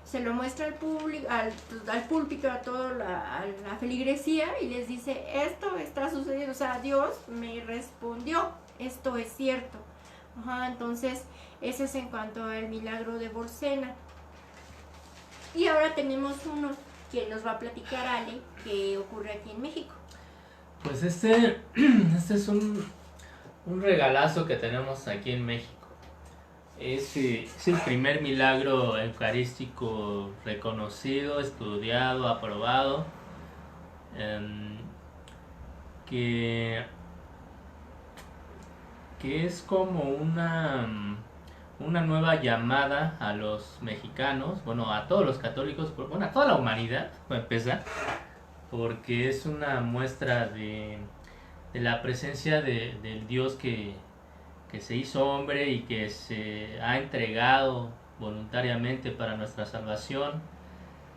Se lo muestra al público, al púlpito, a toda la feligresía y les dice, esto está sucediendo, o sea, Dios me respondió, esto es cierto. Ajá, entonces, ese es en cuanto al milagro de Bolsena. Y ahora tenemos uno que nos va a platicar Ale, que ocurre aquí en México. Pues este es un regalazo que tenemos aquí en México. Es el primer milagro eucarístico reconocido, estudiado, aprobado, que es como una nueva llamada a los mexicanos, bueno, a todos los católicos, bueno, a toda la humanidad, para empezar, porque es una muestra de la presencia del Dios que se hizo hombre y que se ha entregado voluntariamente para nuestra salvación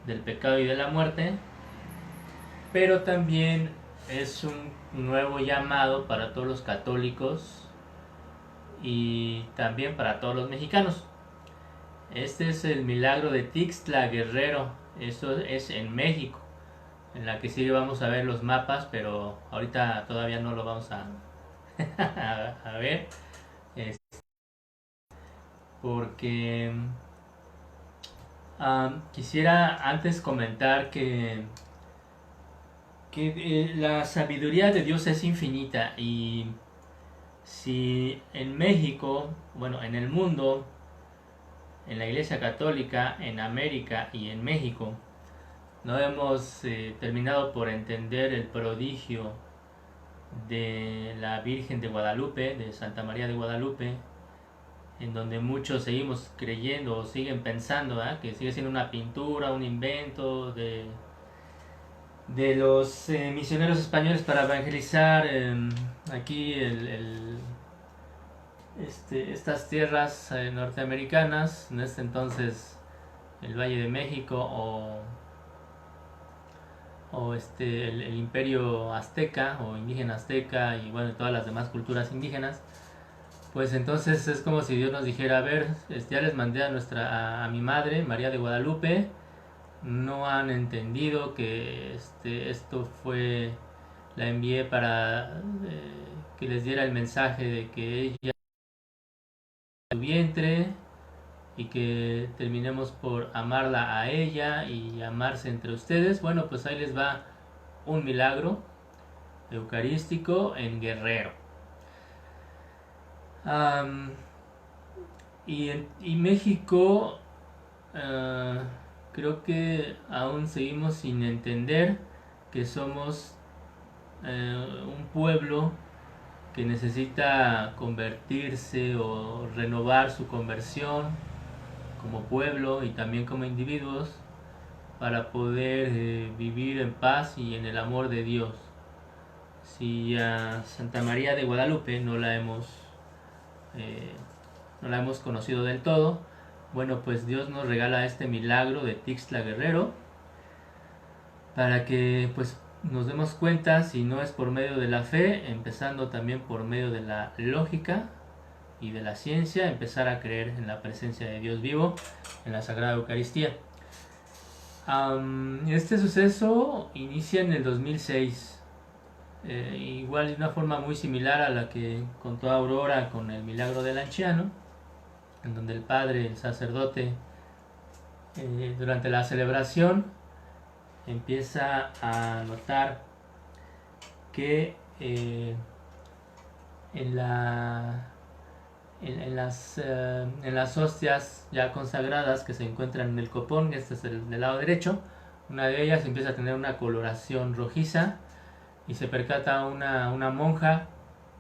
del pecado y de la muerte, pero también es un nuevo llamado para todos los católicos y también para todos los mexicanos. Este es el milagro de Tixtla Guerrero, esto es en México, en la que sí vamos a ver los mapas, pero ahorita todavía no lo vamos a ver. Porque quisiera antes comentar que la sabiduría de Dios es infinita, y si en México, bueno, en el mundo, en la Iglesia Católica, en América y en México, no hemos terminado por entender el prodigio de la Virgen de Guadalupe, de Santa María de Guadalupe, en donde muchos seguimos creyendo o siguen pensando que sigue siendo una pintura, un invento de los misioneros españoles para evangelizar aquí estas tierras norteamericanas, en este entonces el Valle de México o el imperio azteca o indígena azteca y bueno, todas las demás culturas indígenas. Pues entonces es como si Dios nos dijera, a ver, ya les mandé a mi madre, María de Guadalupe, no han entendido que esto fue, la envié para que les diera el mensaje de que ella su vientre y que terminemos por amarla a ella y amarse entre ustedes. Bueno, pues ahí les va un milagro eucarístico en Guerrero. Y México, creo que aún seguimos sin entender que somos un pueblo que necesita convertirse o renovar su conversión como pueblo y también como individuos para poder vivir en paz y en el amor de Dios. Si a Santa María de Guadalupe no la hemos conocido del todo, bueno, pues Dios nos regala este milagro de Tixtla Guerrero para que pues nos demos cuenta, si no es por medio de la fe, empezando también por medio de la lógica y de la ciencia, empezar a creer en la presencia de Dios vivo en la Sagrada Eucaristía. Este suceso inicia en el 2006, igual de una forma muy similar a la que contó Aurora con el milagro del anciano, en donde el padre, el sacerdote, durante la celebración empieza a notar que en las hostias ya consagradas que se encuentran en el copón, este es el del lado derecho, una de ellas empieza a tener una coloración rojiza y se percata una monja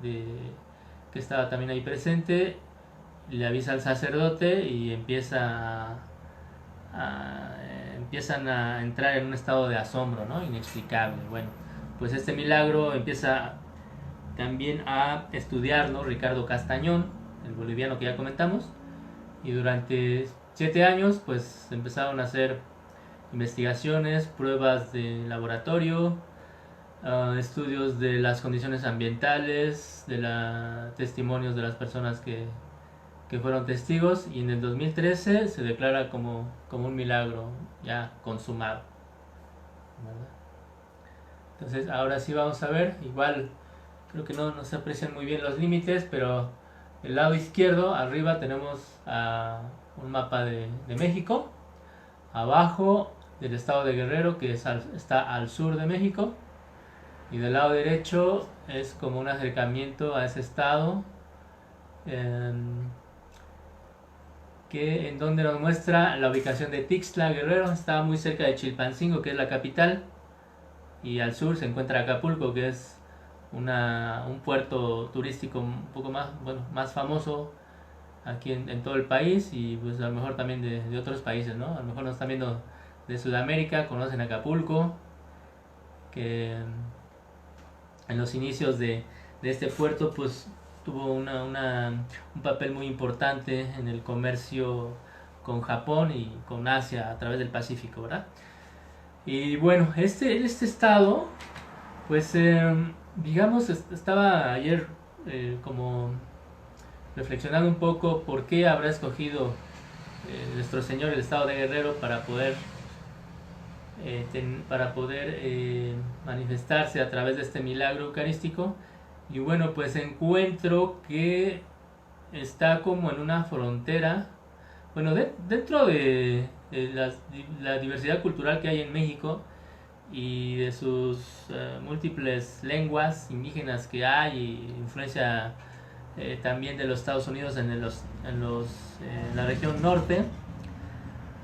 que estaba también ahí presente, le avisa al sacerdote y empiezan a entrar en un estado de asombro, ¿no? Inexplicable. Bueno, pues este milagro empieza también a estudiarlo Ricardo Castañón, el boliviano que ya comentamos, y durante 7 años pues empezaron a hacer investigaciones, pruebas de laboratorio, estudios de las condiciones ambientales, testimonios de las personas que fueron testigos, y en el 2013 se declara como un milagro ya consumado, ¿verdad? Entonces ahora sí vamos a ver, igual creo que no se aprecian muy bien los límites, pero el lado izquierdo, arriba tenemos un mapa de México, abajo del estado de Guerrero, que está al sur de México, y del lado derecho es como un acercamiento a ese estado, en donde nos muestra la ubicación de Tixtla Guerrero. Está muy cerca de Chilpancingo, que es la capital, y al sur se encuentra Acapulco, que es un puerto turístico un poco más famoso aquí en todo el país, y pues a lo mejor también de otros países, ¿no? A lo mejor nos están viendo de Sudamérica, conocen Acapulco, que en los inicios de este puerto pues tuvo un papel muy importante en el comercio con Japón y con Asia a través del Pacífico, ¿verdad? Y bueno, este estado, pues digamos, estaba ayer como reflexionando un poco por qué habrá escogido nuestro Señor el estado de Guerrero para poder manifestarse a través de este milagro eucarístico. Y bueno, pues encuentro que está como en una frontera, bueno, dentro de la diversidad cultural que hay en México y de sus múltiples lenguas indígenas que hay, y influencia también de los Estados Unidos en la región norte,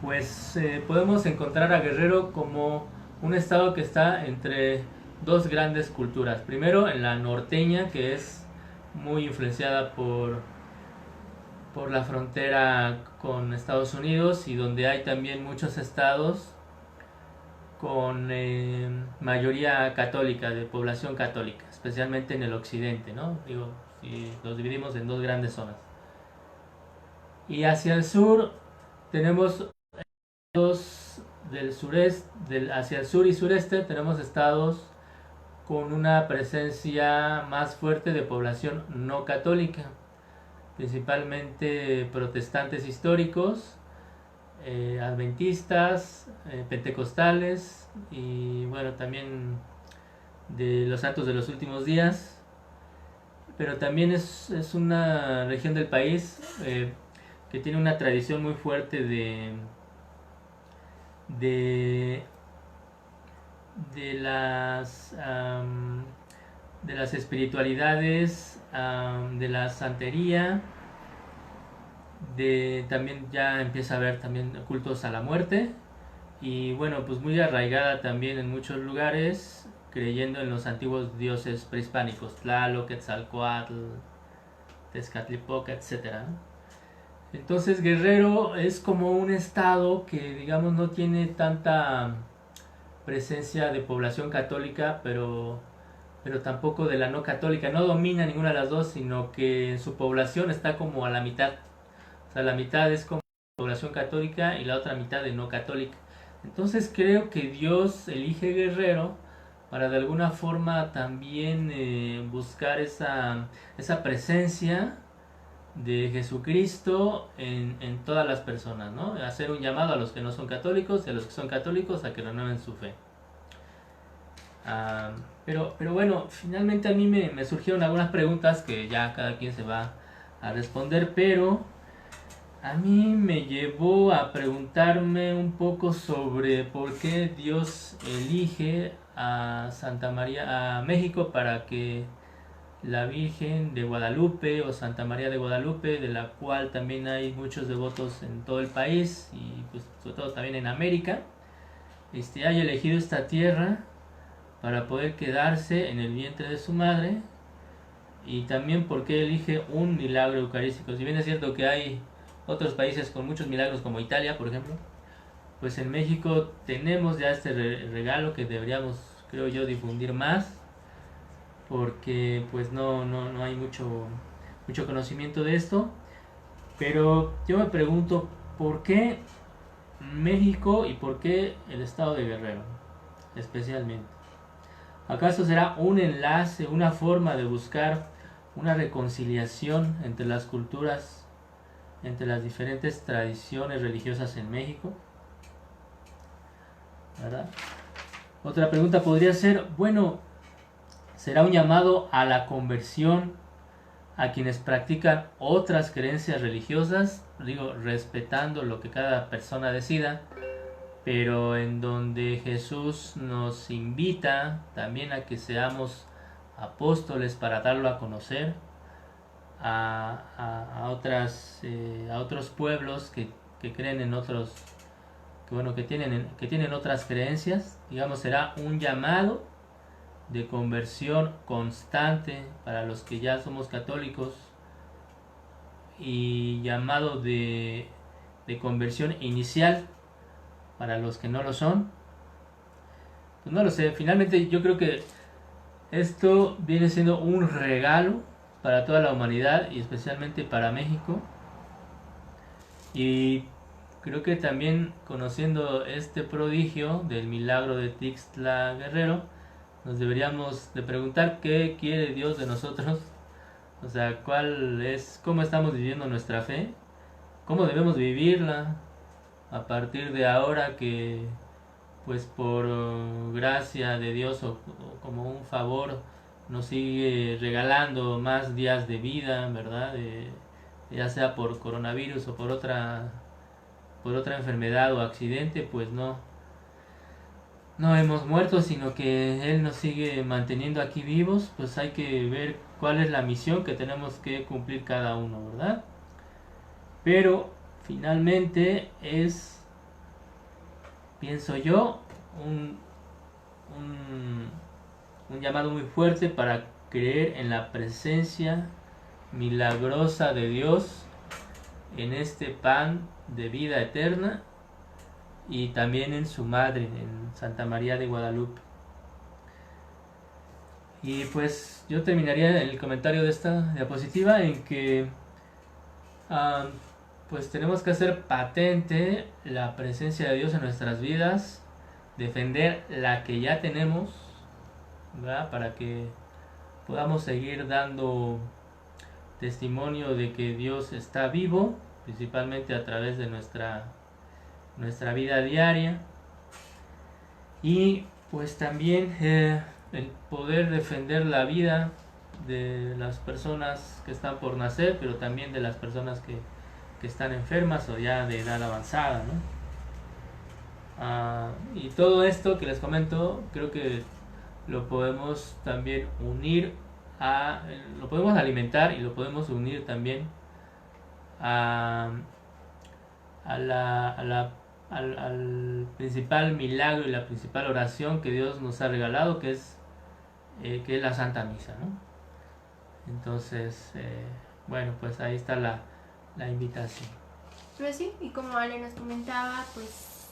pues podemos encontrar a Guerrero como un estado que está entre dos grandes culturas. Primero en la norteña, que es muy influenciada por la frontera con Estados Unidos, y donde hay también muchos estados con mayoría católica, de población católica, especialmente en el occidente, ¿no? Digo, si los dividimos en dos grandes zonas. Y hacia el sur tenemos del sureste, hacia el sur y sureste tenemos estados con una presencia más fuerte de población no católica, principalmente protestantes históricos, adventistas, pentecostales, y bueno, también de los santos de los últimos días. Pero también es una región del país que tiene una tradición muy fuerte de, de las de las espiritualidades, de la santería, también ya empieza a haber también cultos a la muerte, y bueno, pues muy arraigada también en muchos lugares, creyendo en los antiguos dioses prehispánicos, Tlaloc, Quetzalcoatl, Tezcatlipoca, etcétera. Entonces Guerrero es como un estado que, digamos, no tiene tanta presencia de población católica, pero tampoco de la no católica. No domina ninguna de las dos, sino que en su población está como a la mitad. O sea, la mitad es como población católica y la otra mitad de no católica. Entonces creo que Dios elige Guerrero para de alguna forma también buscar esa presencia de Jesucristo en todas las personas, ¿no? Hacer un llamado a los que no son católicos y a los que son católicos a que renueven su fe. Pero bueno, finalmente a mí me surgieron algunas preguntas que ya cada quien se va a responder, pero a mí me llevó a preguntarme un poco sobre por qué Dios elige a Santa María, a México, para que la Virgen de Guadalupe o Santa María de Guadalupe, de la cual también hay muchos devotos en todo el país y pues sobre todo también en América, haya elegido esta tierra para poder quedarse en el vientre de su madre, y también por qué elige un milagro eucarístico. Si bien es cierto que hay otros países con muchos milagros como Italia, por ejemplo, pues en México tenemos ya este regalo que deberíamos, creo yo, difundir más, porque pues no hay mucho conocimiento de esto. Pero yo me pregunto, ¿por qué México y por qué el estado de Guerrero especialmente? ¿Acaso será un enlace, una forma de buscar una reconciliación entre las culturas, entre las diferentes tradiciones religiosas en México? ¿Verdad? Otra pregunta podría ser, bueno, ¿será un llamado a la conversión a quienes practican otras creencias religiosas? Digo, respetando lo que cada persona decida, pero en donde Jesús nos invita también a que seamos apóstoles para darlo a conocer a otros pueblos que creen en otros, que tienen otras creencias. Digamos, será un llamado de conversión constante para los que ya somos católicos, y llamado de conversión inicial para los que no lo son. Pues no lo sé, finalmente yo creo que esto viene siendo un regalo para toda la humanidad y especialmente para México, y creo que también, conociendo este prodigio del milagro de Tixtla Guerrero, nos deberíamos de preguntar qué quiere Dios de nosotros. O sea, cómo estamos viviendo nuestra fe, cómo debemos vivirla a partir de ahora, que pues por gracia de Dios o como un favor nos sigue regalando más días de vida, ¿verdad? Ya sea por coronavirus o por otra enfermedad o accidente, pues no hemos muerto, sino que Él nos sigue manteniendo aquí vivos, pues hay que ver cuál es la misión que tenemos que cumplir cada uno, ¿verdad? Pero finalmente es, pienso yo, un, un, un llamado muy fuerte para creer en la presencia milagrosa de Dios en este pan de vida eterna y también en su madre, en Santa María de Guadalupe. Y pues yo terminaría el comentario de esta diapositiva en que pues tenemos que hacer patente la presencia de Dios en nuestras vidas, defender la que ya tenemos, ¿verdad? Para que podamos seguir dando testimonio de que Dios está vivo, principalmente a través de nuestra vida diaria, y pues también el poder defender la vida de las personas que están por nacer, pero también de las personas que están enfermas o ya de edad avanzada, ¿no? Y todo esto que les comento, creo que lo podemos también unir lo podemos alimentar y lo podemos unir también a al principal milagro y la principal oración que Dios nos ha regalado, que es la Santa Misa, ¿no? Entonces, bueno, pues ahí está la invitación. Pues sí, y como Ale nos comentaba, pues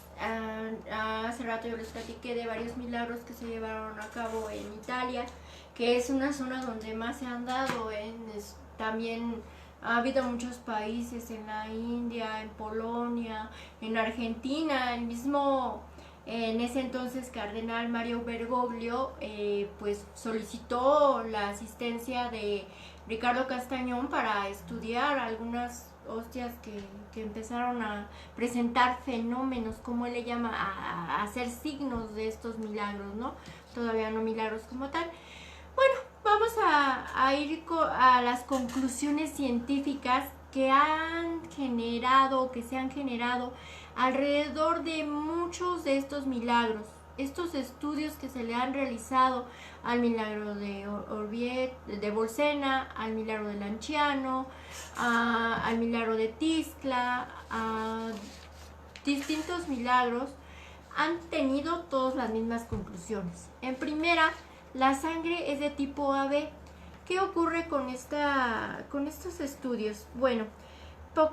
hace rato yo les platiqué de varios milagros que se llevaron a cabo en Italia, que es una zona donde más se han dado. También ha habido muchos países, en la India, en Polonia, en Argentina, el mismo en ese entonces cardenal Mario Bergoglio pues solicitó la asistencia de Ricardo Castañón para estudiar algunas hostias que empezaron a presentar fenómenos, como él le llama, a hacer signos de estos milagros, ¿no? Todavía no milagros como tal. Bueno, vamos a ir a las conclusiones científicas que se han generado alrededor de muchos de estos milagros. Estos estudios que se le han realizado al milagro de Bolsena, al milagro de Lanciano, al milagro de Tiscla, a distintos milagros, han tenido todas las mismas conclusiones. En primera, la sangre es de tipo AB. ¿Qué ocurre con estos estudios? Bueno,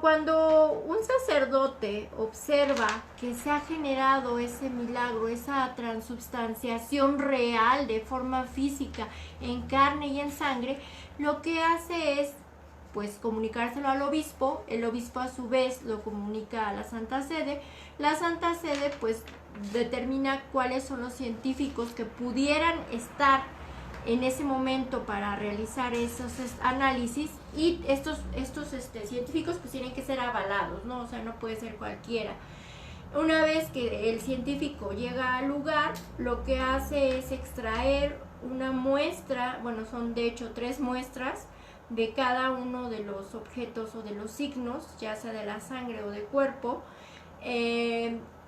cuando un sacerdote observa que se ha generado ese milagro, esa transubstanciación real de forma física en carne y en sangre, lo que hace es pues comunicárselo al obispo. El obispo a su vez lo comunica a la Santa Sede. La Santa Sede pues determina cuáles son los científicos que pudieran estar en ese momento para realizar esos análisis, y estos científicos pues tienen que ser avalados, ¿no? O sea, no puede ser cualquiera. Una vez que el científico llega al lugar, lo que hace es extraer una muestra, bueno, son de hecho 3 muestras de cada uno de los objetos o de los signos, ya sea de la sangre o del cuerpo.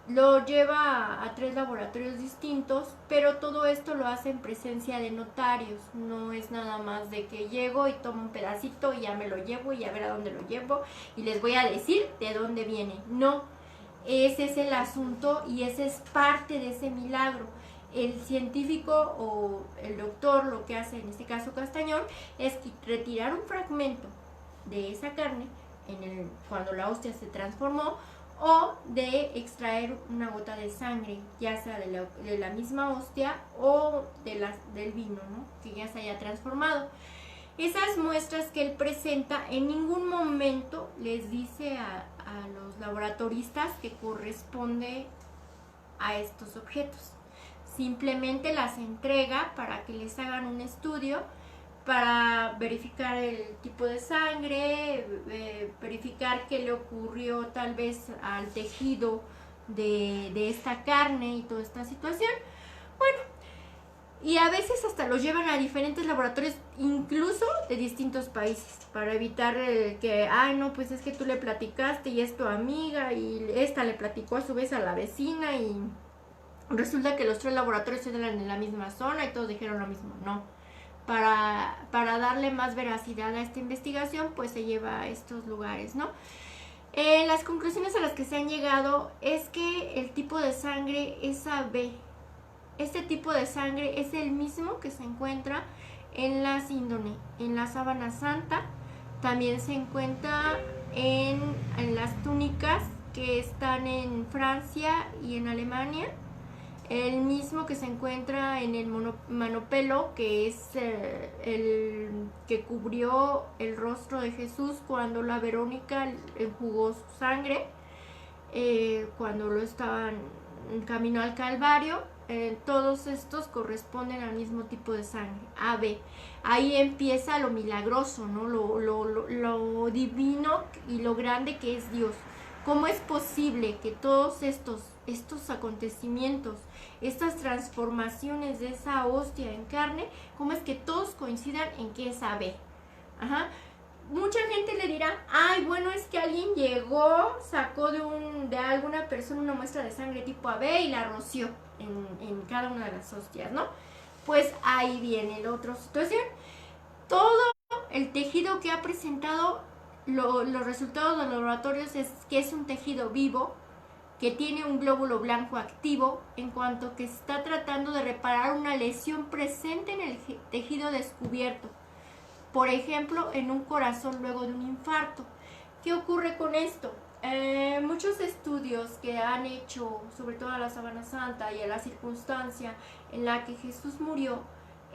Lo lleva a 3 laboratorios distintos, pero todo esto lo hace en presencia de notarios. No es nada más de que llego y tomo un pedacito y ya me lo llevo y a ver a dónde lo llevo y les voy a decir de dónde viene. No, ese es el asunto y ese es parte de ese milagro. El científico o el doctor lo que hace, en este caso Castañón, es retirar un fragmento de esa carne cuando la hostia se transformó, o de extraer una gota de sangre, ya sea de la misma hostia o del vino, ¿no? Que ya se haya transformado. Esas muestras que él presenta, en ningún momento les dice a los laboratoristas que corresponde a estos objetos. Simplemente las entrega para que les hagan un estudio, para verificar el tipo de sangre, verificar qué le ocurrió tal vez al tejido de esta carne y toda esta situación. Bueno, y a veces hasta los llevan a diferentes laboratorios, incluso de distintos países, para evitar que, ay no, pues es que tú le platicaste y es tu amiga y esta le platicó a su vez a la vecina y resulta que los 3 laboratorios eran en la misma zona y todos dijeron lo mismo. No. Para darle más veracidad a esta investigación, pues se lleva a estos lugares, ¿no? Las conclusiones a las que se han llegado es que el tipo de sangre es AB. Este tipo de sangre es el mismo que se encuentra en la síndone, en la sábana santa. También se encuentra en las túnicas que están en Francia y en Alemania. El mismo que se encuentra en el manopelo, que es el que cubrió el rostro de Jesús cuando la Verónica enjugó su sangre, cuando lo estaban en camino al Calvario. Todos estos corresponden al mismo tipo de sangre, AB. Ahí empieza lo milagroso, ¿no? Lo divino y lo grande que es Dios. ¿Cómo es posible que todos estos acontecimientos, estas transformaciones de esa hostia en carne, cómo es que todos coincidan en que es AB? Ajá. Mucha gente le dirá, ay, bueno, es que alguien llegó, sacó de alguna persona una muestra de sangre tipo AB y la roció en cada una de las hostias, ¿no? Pues ahí viene la otra situación. Todo el tejido que ha presentado los resultados de los laboratorios es que es un tejido vivo, que tiene un glóbulo blanco activo, en cuanto que está tratando de reparar una lesión presente en el tejido descubierto. Por ejemplo, en un corazón luego de un infarto. ¿Qué ocurre con esto? Muchos estudios que han hecho, sobre todo a la Sábana Santa y a la circunstancia en la que Jesús murió,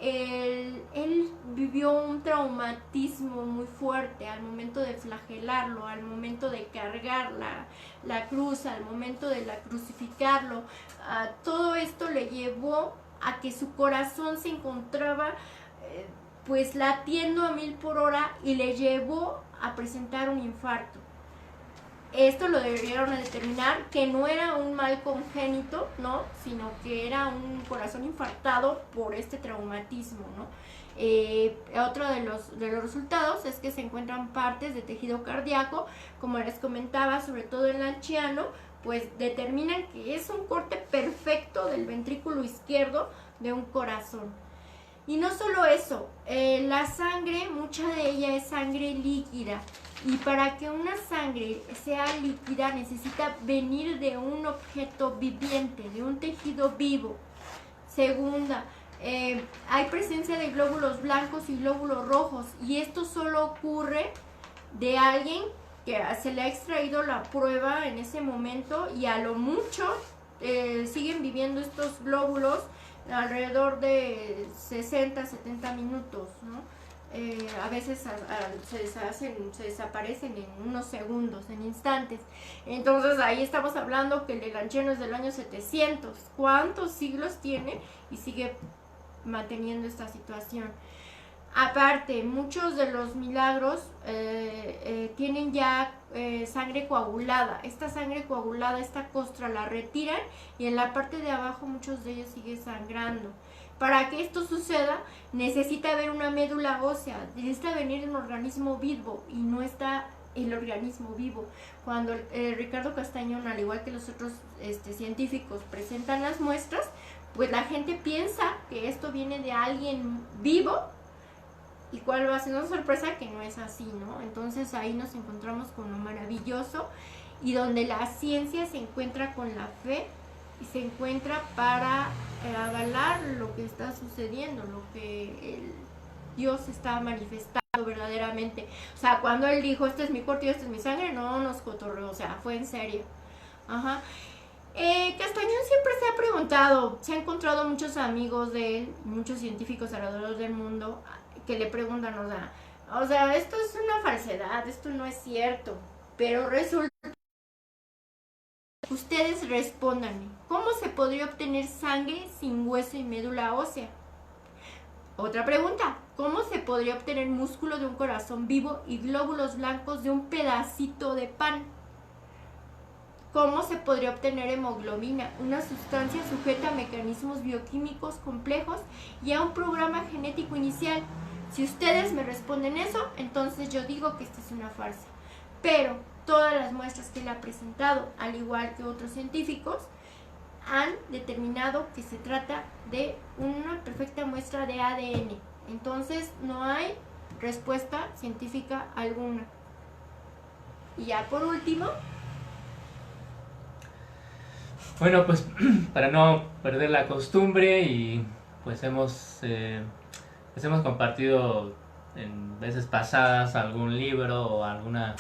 él vivió un traumatismo muy fuerte al momento de flagelarlo, al momento de cargar la cruz, al momento de crucificarlo. Todo esto le llevó a que su corazón se encontraba pues latiendo a 1000 por hora y le llevó a presentar un infarto. Esto lo debieron determinar que no era un mal congénito, ¿no? Sino que era un corazón infartado por este traumatismo, ¿no? Otro de los resultados es que se encuentran partes de tejido cardíaco, como les comentaba, sobre todo en el anciano, pues determinan que es un corte perfecto del ventrículo izquierdo de un corazón. Y no solo eso, la sangre, mucha de ella es sangre líquida. Y para que una sangre sea líquida necesita venir de un objeto viviente, de un tejido vivo. Segunda, hay presencia de glóbulos blancos y glóbulos rojos. Y esto solo ocurre de alguien que se le ha extraído la prueba en ese momento y a lo mucho siguen viviendo estos glóbulos alrededor de 60-70 minutos, ¿no? A veces se desaparecen en unos segundos, en instantes. Entonces ahí estamos hablando que el Lelancheno es del año 700. ¿Cuántos siglos tiene? Y sigue manteniendo esta situación. Aparte, muchos de los milagros tienen ya sangre coagulada. Esta sangre coagulada, esta costra la retiran y en la parte de abajo muchos de ellos siguen sangrando. Para que esto suceda, necesita haber una médula ósea, necesita venir un organismo vivo y no está el organismo vivo. Cuando Ricardo Castañón, al igual que los otros científicos, presentan las muestras, pues la gente piensa que esto viene de alguien vivo. ¿Y cuál va a ser una sorpresa? Que no es así, ¿no? Entonces ahí nos encontramos con lo maravilloso y donde la ciencia se encuentra con la fe y se encuentra para avalar lo que está sucediendo, lo que Dios está manifestando verdaderamente. O sea, cuando él dijo, este es mi cuerpo y este es mi sangre, no nos cotorreó, o sea, fue en serio. Ajá. Castañón siempre se ha preguntado, se ha encontrado muchos amigos de él, muchos científicos alrededor del mundo, que le preguntan, o sea, esto es una falsedad, esto no es cierto, pero resulta, ustedes respóndanme, ¿cómo se podría obtener sangre sin hueso y médula ósea? Otra pregunta, ¿cómo se podría obtener músculo de un corazón vivo y glóbulos blancos de un pedacito de pan? ¿Cómo se podría obtener hemoglobina, una sustancia sujeta a mecanismos bioquímicos complejos y a un programa genético inicial? Si ustedes me responden eso, entonces yo digo que esta es una farsa. Pero todas las muestras que él ha presentado, al igual que otros científicos, han determinado que se trata de una perfecta muestra de ADN. Entonces no hay respuesta científica alguna. Y ya por último, bueno, pues para no perder la costumbre y pues hemos compartido en veces pasadas algún libro o alguna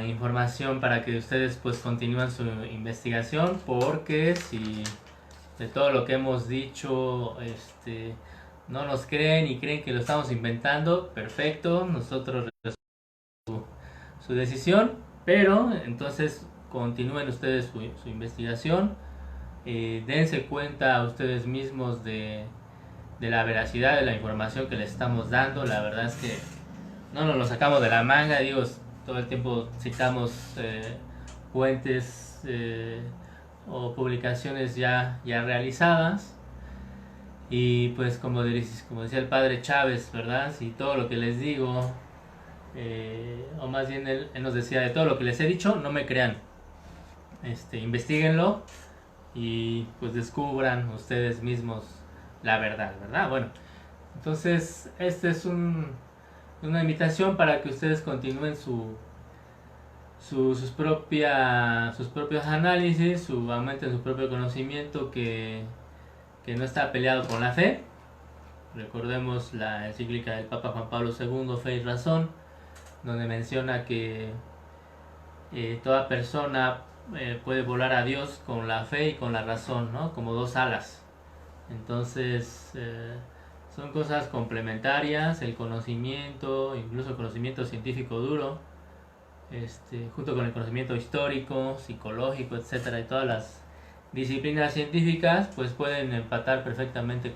información para que ustedes pues continúen su investigación, porque si de todo lo que hemos dicho no nos creen y creen que lo estamos inventando, perfecto, nosotros su decisión, pero entonces continúen ustedes su investigación, dense cuenta ustedes mismos de la veracidad de la información que les estamos dando. La verdad es que no nos lo sacamos de la manga, digo, todo el tiempo citamos fuentes o publicaciones ya realizadas. Y pues como decía el padre Chávez, ¿verdad? Si todo lo que les digo, o más bien él nos decía, de todo lo que les he dicho, no me crean. Investíguenlo y pues descubran ustedes mismos la verdad, ¿verdad? Bueno, entonces esta es una invitación para que ustedes continúen sus propios análisis, aumenten su propio conocimiento que no está peleado con la fe. Recordemos la encíclica del Papa Juan Pablo II, Fe y Razón, donde menciona que toda persona puede volar a Dios con la fe y con la razón, ¿no? Como dos alas. Entonces son cosas complementarias, el conocimiento, incluso el conocimiento científico duro, junto con el conocimiento histórico, psicológico, etcétera, y todas las disciplinas científicas, pues pueden empatar perfectamente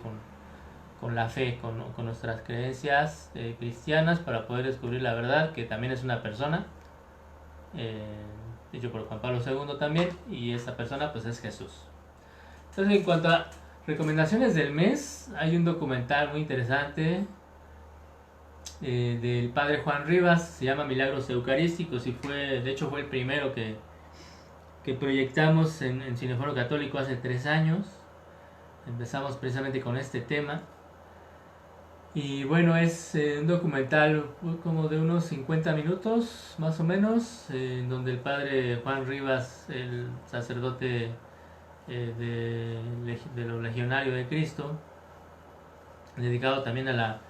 con la fe, con nuestras creencias cristianas, para poder descubrir la verdad, que también es una persona, dicho por Juan Pablo II también, y esa persona pues es Jesús. Entonces, en cuanto a recomendaciones del mes, hay un documental muy interesante del padre Juan Rivas, se llama Milagros Eucarísticos, y de hecho fue el primero que proyectamos en Cineforo Católico hace 3 años. Empezamos precisamente con este tema. Y bueno, es un documental como de unos 50 minutos, más o menos, en donde el padre Juan Rivas, el sacerdote de los legionarios de Cristo, dedicado también a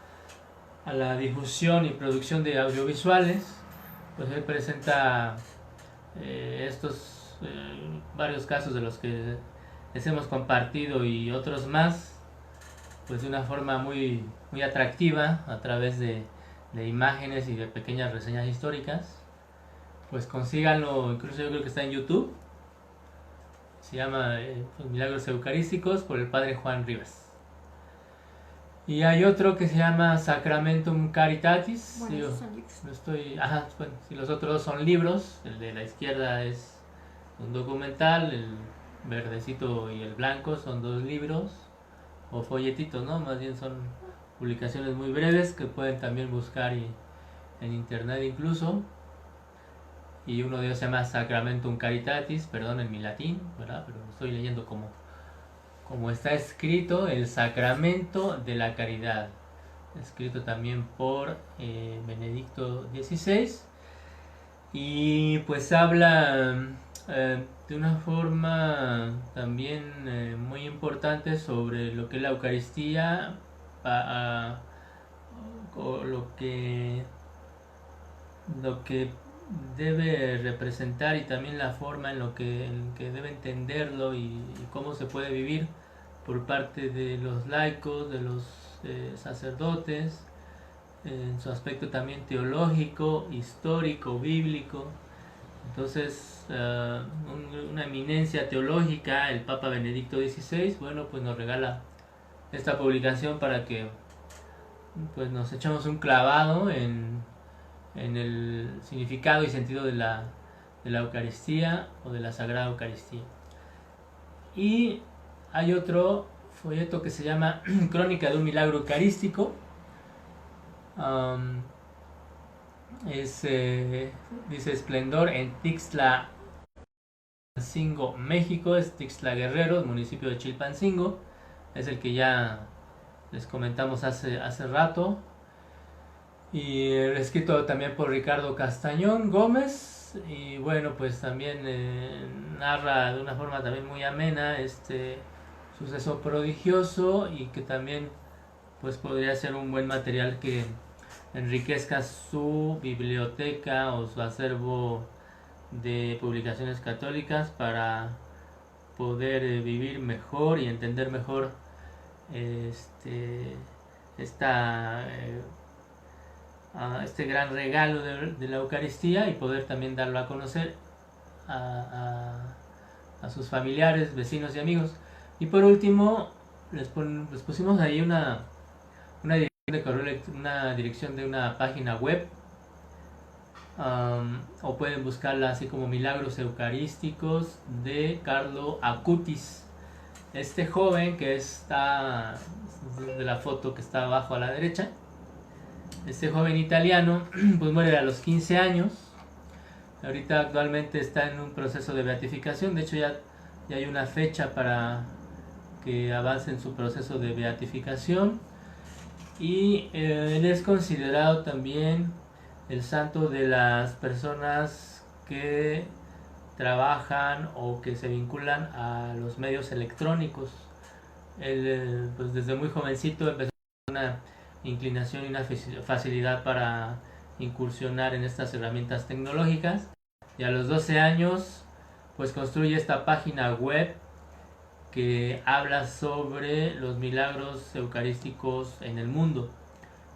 la difusión y producción de audiovisuales, pues él presenta estos varios casos de los que les hemos compartido y otros más, pues de una forma muy, muy atractiva, a través de imágenes y de pequeñas reseñas históricas. Pues consíganlo, incluso yo creo que está en YouTube. Se llama Milagros Eucarísticos, por el padre Juan Rivas. Y hay otro que se llama Sacramentum Caritatis. Bueno, son libros. Si los otros dos son libros, el de la izquierda es un documental, el verdecito y el blanco son 2 libros, o folletitos, ¿no? Más bien son publicaciones muy breves que pueden también buscar en internet incluso. Y uno de ellos se llama Sacramentum Caritatis, perdón en mi latín, ¿verdad? Pero lo estoy leyendo como está escrito, el Sacramento de la Caridad, escrito también por Benedicto XVI, y pues habla de una forma también muy importante sobre lo que es la Eucaristía, o lo que debe representar, y también la forma en que debe entenderlo y cómo se puede vivir por parte de los laicos, de los sacerdotes, en su aspecto también teológico, histórico, bíblico. Entonces, una eminencia teológica, el Papa Benedicto XVI, bueno, pues nos regala esta publicación para que pues nos echamos un clavado en el significado y sentido de la Eucaristía, o de la Sagrada Eucaristía. Y hay otro folleto que se llama Crónica de un Milagro Eucarístico. Dice Esplendor en Tixla Chilpancingo, México, es Tixtla Guerrero, municipio de Chilpancingo, es el que ya les comentamos hace rato. Y escrito también por Ricardo Castañón Gómez. Y bueno, pues también narra de una forma también muy amena este suceso prodigioso, y que también pues podría ser un buen material que enriquezca su biblioteca o su acervo de publicaciones católicas para poder vivir mejor y entender mejor este esta este gran regalo de la Eucaristía, y poder también darlo a conocer a sus familiares, vecinos y amigos. Y por último, les pusimos ahí una dirección de correo, una dirección de una página web, o pueden buscarla así como Milagros Eucarísticos de Carlo Acutis. Este joven que está de la foto que está abajo a la derecha, este joven italiano, pues muere a los 15 años. Ahorita actualmente está en un proceso de beatificación. De hecho ya hay una fecha para que avance en su proceso de beatificación. Y él es considerado también el santo de las personas que trabajan o que se vinculan a los medios electrónicos. Él pues desde muy jovencito empezó una inclinación y una facilidad para incursionar en estas herramientas tecnológicas, y a los 12 años pues construye esta página web que habla sobre los milagros eucarísticos en el mundo,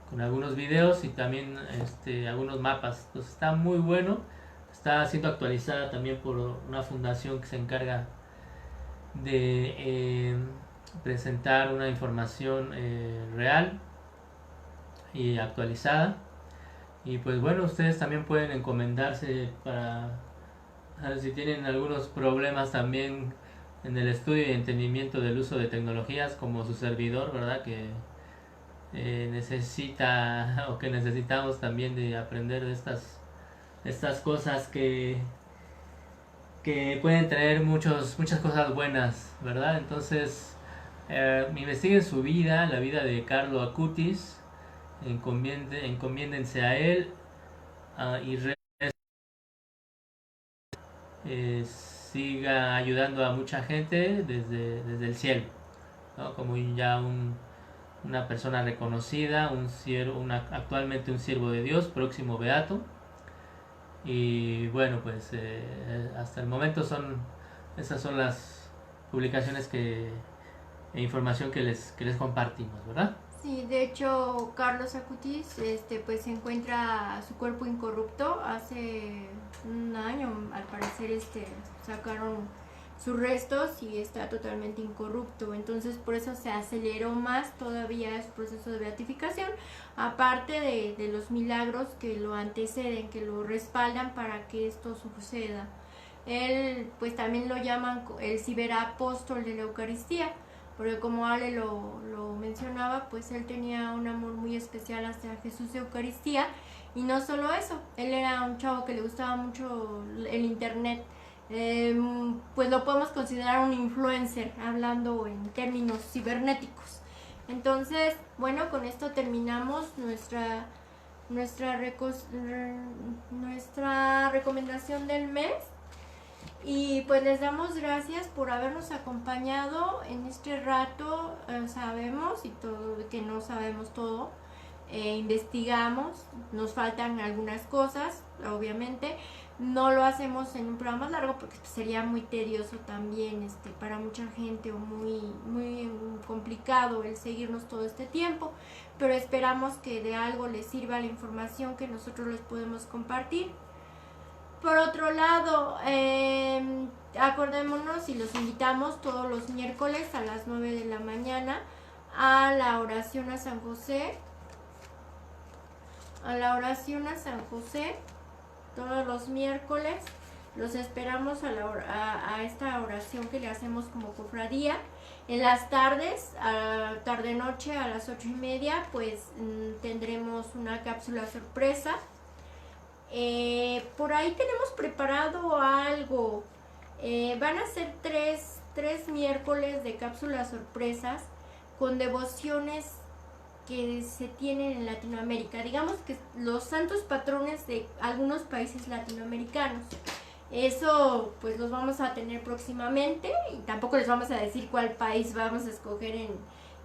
con algunos videos y también algunos mapas. Entonces está muy bueno, está siendo actualizada también por una fundación que se encarga de presentar una información real y actualizada. Y pues bueno, ustedes también pueden encomendarse para si tienen algunos problemas también en el estudio y entendimiento del uso de tecnologías, como su servidor, ¿verdad? Que necesita o que necesitamos también de aprender de estas cosas que pueden tener muchas cosas buenas, ¿verdad? Entonces investiguen su vida, la vida de Carlo Acutis, encomiéndense a él, y siga ayudando a mucha gente desde el cielo, ¿no? Como ya una persona reconocida, actualmente un siervo de Dios, próximo beato. Y bueno, pues hasta el momento esas son las publicaciones e información que les compartimos, ¿verdad? Sí, de hecho, Carlos Acutis, pues se encuentra su cuerpo incorrupto. Hace un año, al parecer, sacaron sus restos y está totalmente incorrupto. Entonces, por eso se aceleró más todavía su proceso de beatificación, aparte de los milagros que lo anteceden, que lo respaldan para que esto suceda. Él, pues también lo llaman el ciberapóstol de la Eucaristía, porque como Ale lo mencionaba, pues él tenía un amor muy especial hacia Jesús de Eucaristía. Y no solo eso, él era un chavo que le gustaba mucho el internet. Pues lo podemos considerar un influencer, hablando en términos cibernéticos. Entonces, bueno, con esto terminamos nuestra recomendación del mes. Y pues les damos gracias por habernos acompañado en este rato. Sabemos y todo que no sabemos todo, investigamos, nos faltan algunas cosas, obviamente. No lo hacemos en un programa más largo porque sería muy tedioso también para mucha gente, o muy complicado el seguirnos todo este tiempo, pero esperamos que de algo les sirva la información que nosotros les podemos compartir. Por otro lado, acordémonos y los invitamos todos los miércoles a las 9 de la mañana a la oración a San José. Todos los miércoles los esperamos a esta oración que le hacemos como cofradía. En las tardes, tarde-noche a las 8:30, pues tendremos una cápsula sorpresa. Por ahí tenemos preparado algo Van a ser tres miércoles de cápsulas sorpresas con devociones que se tienen en Latinoamérica. Digamos que los santos patrones de algunos países latinoamericanos. Eso pues los vamos a tener próximamente y tampoco les vamos a decir cuál país vamos a escoger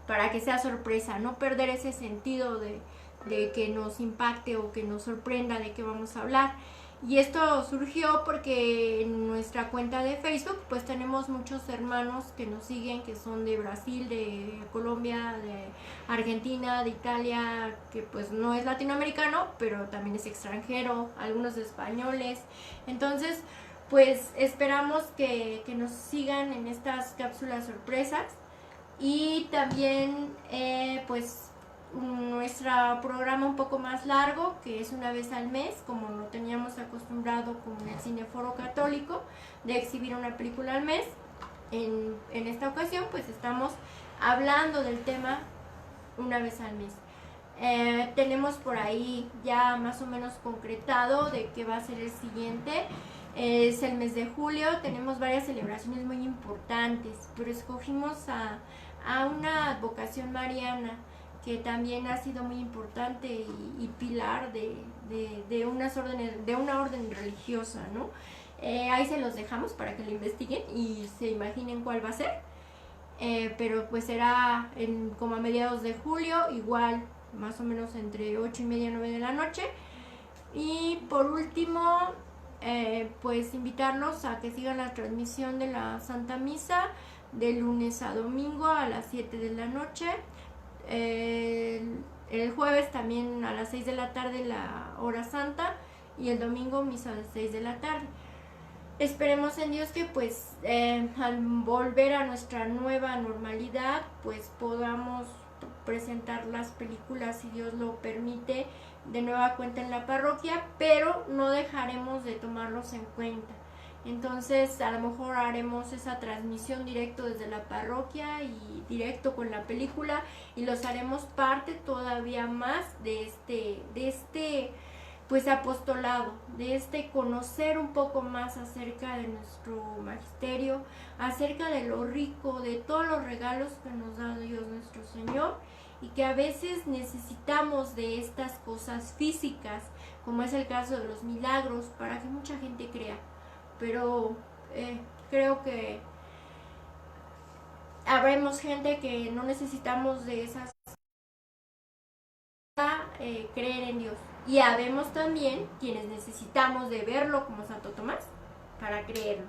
para que sea sorpresa, no perder ese sentido de que nos impacte o que nos sorprenda de qué vamos a hablar. Y esto surgió porque en nuestra cuenta de Facebook pues tenemos muchos hermanos que nos siguen, que son de Brasil, de Colombia, de Argentina, de Italia, que pues no es latinoamericano, pero también es extranjero, algunos españoles. Entonces pues esperamos que nos sigan en estas cápsulas sorpresas y también pues nuestro programa un poco más largo, que es una vez al mes, como lo teníamos acostumbrado con el Cineforo Católico, de exhibir una película al mes. En esta ocasión pues estamos hablando del tema una vez al mes. Tenemos por ahí ya más o menos concretado de qué va a ser el siguiente. Es el mes de julio, tenemos varias celebraciones muy importantes, pero escogimos a una advocación mariana que también ha sido muy importante y pilar de una orden religiosa, ¿no? Ahí se los dejamos para que lo investiguen y se imaginen cuál va a ser. Pero pues será como a mediados de julio, igual más o menos entre 8:30 y 9 de la noche. Y por último, pues invitarlos a que sigan la transmisión de la Santa Misa de lunes a domingo a las 7 de la noche. El jueves también a las 6 de la tarde la hora santa y el domingo misa a las 6 de la tarde. Esperemos en Dios que pues al volver a nuestra nueva normalidad pues podamos presentar las películas, si Dios lo permite, de nueva cuenta en la parroquia, pero no dejaremos de tomarlos en cuenta. Entonces a lo mejor haremos esa transmisión directo desde la parroquia y directo con la película y los haremos parte todavía más de este pues apostolado, de conocer un poco más acerca de nuestro magisterio, acerca de lo rico, de todos los regalos que nos da Dios nuestro Señor y que a veces necesitamos de estas cosas físicas, como es el caso de los milagros, para que mucha gente crea. Pero creo que habremos gente que no necesitamos de esas creer en Dios. Y habemos también quienes necesitamos de verlo como Santo Tomás para creerlo.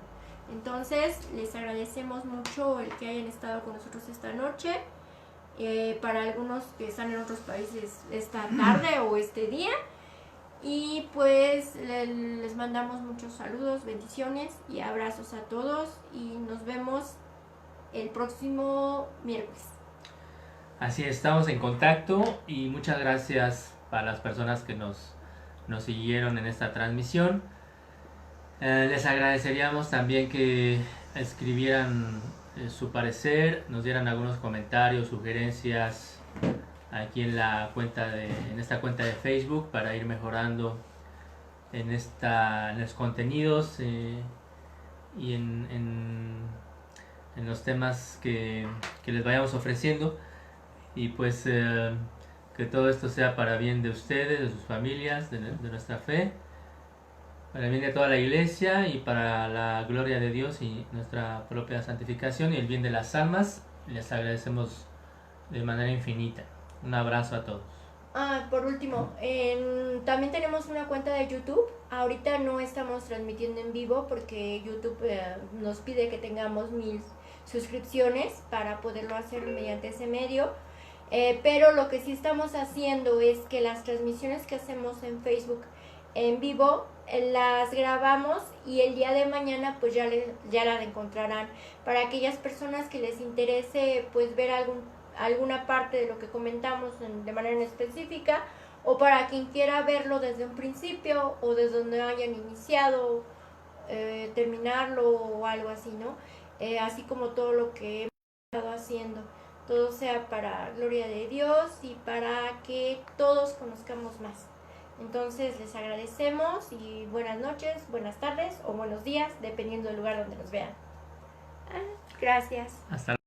Entonces les agradecemos mucho el que hayan estado con nosotros esta noche. Para algunos que están en otros países esta tarde o este día. Y pues les mandamos muchos saludos, bendiciones y abrazos a todos y nos vemos el próximo miércoles. Así es, estamos en contacto y muchas gracias para las personas que nos siguieron en esta transmisión. Les agradeceríamos también que escribieran su parecer, nos dieran algunos comentarios, sugerencias aquí en esta cuenta de Facebook para ir mejorando en los contenidos y en los temas que les vayamos ofreciendo y pues que todo esto sea para bien de ustedes, de sus familias, de nuestra fe, para el bien de toda la iglesia y para la gloria de Dios y nuestra propia santificación y el bien de las almas. Les agradecemos de manera infinita. Un abrazo a todos. Por último, también tenemos una cuenta de YouTube. Ahorita no estamos transmitiendo en vivo porque YouTube nos pide que tengamos 1000 suscripciones para poderlo hacer mediante ese medio. Pero lo que sí estamos haciendo es que las transmisiones que hacemos en Facebook en vivo las grabamos y el día de mañana pues ya las encontrarán para aquellas personas que les interese pues ver alguna parte de lo que comentamos de manera específica o para quien quiera verlo desde un principio o desde donde hayan iniciado, terminarlo o algo así, ¿no? Así como todo lo que hemos estado haciendo, todo sea para gloria de Dios y para que todos conozcamos más. Entonces les agradecemos y buenas noches, buenas tardes o buenos días, dependiendo del lugar donde nos vean. Gracias. Hasta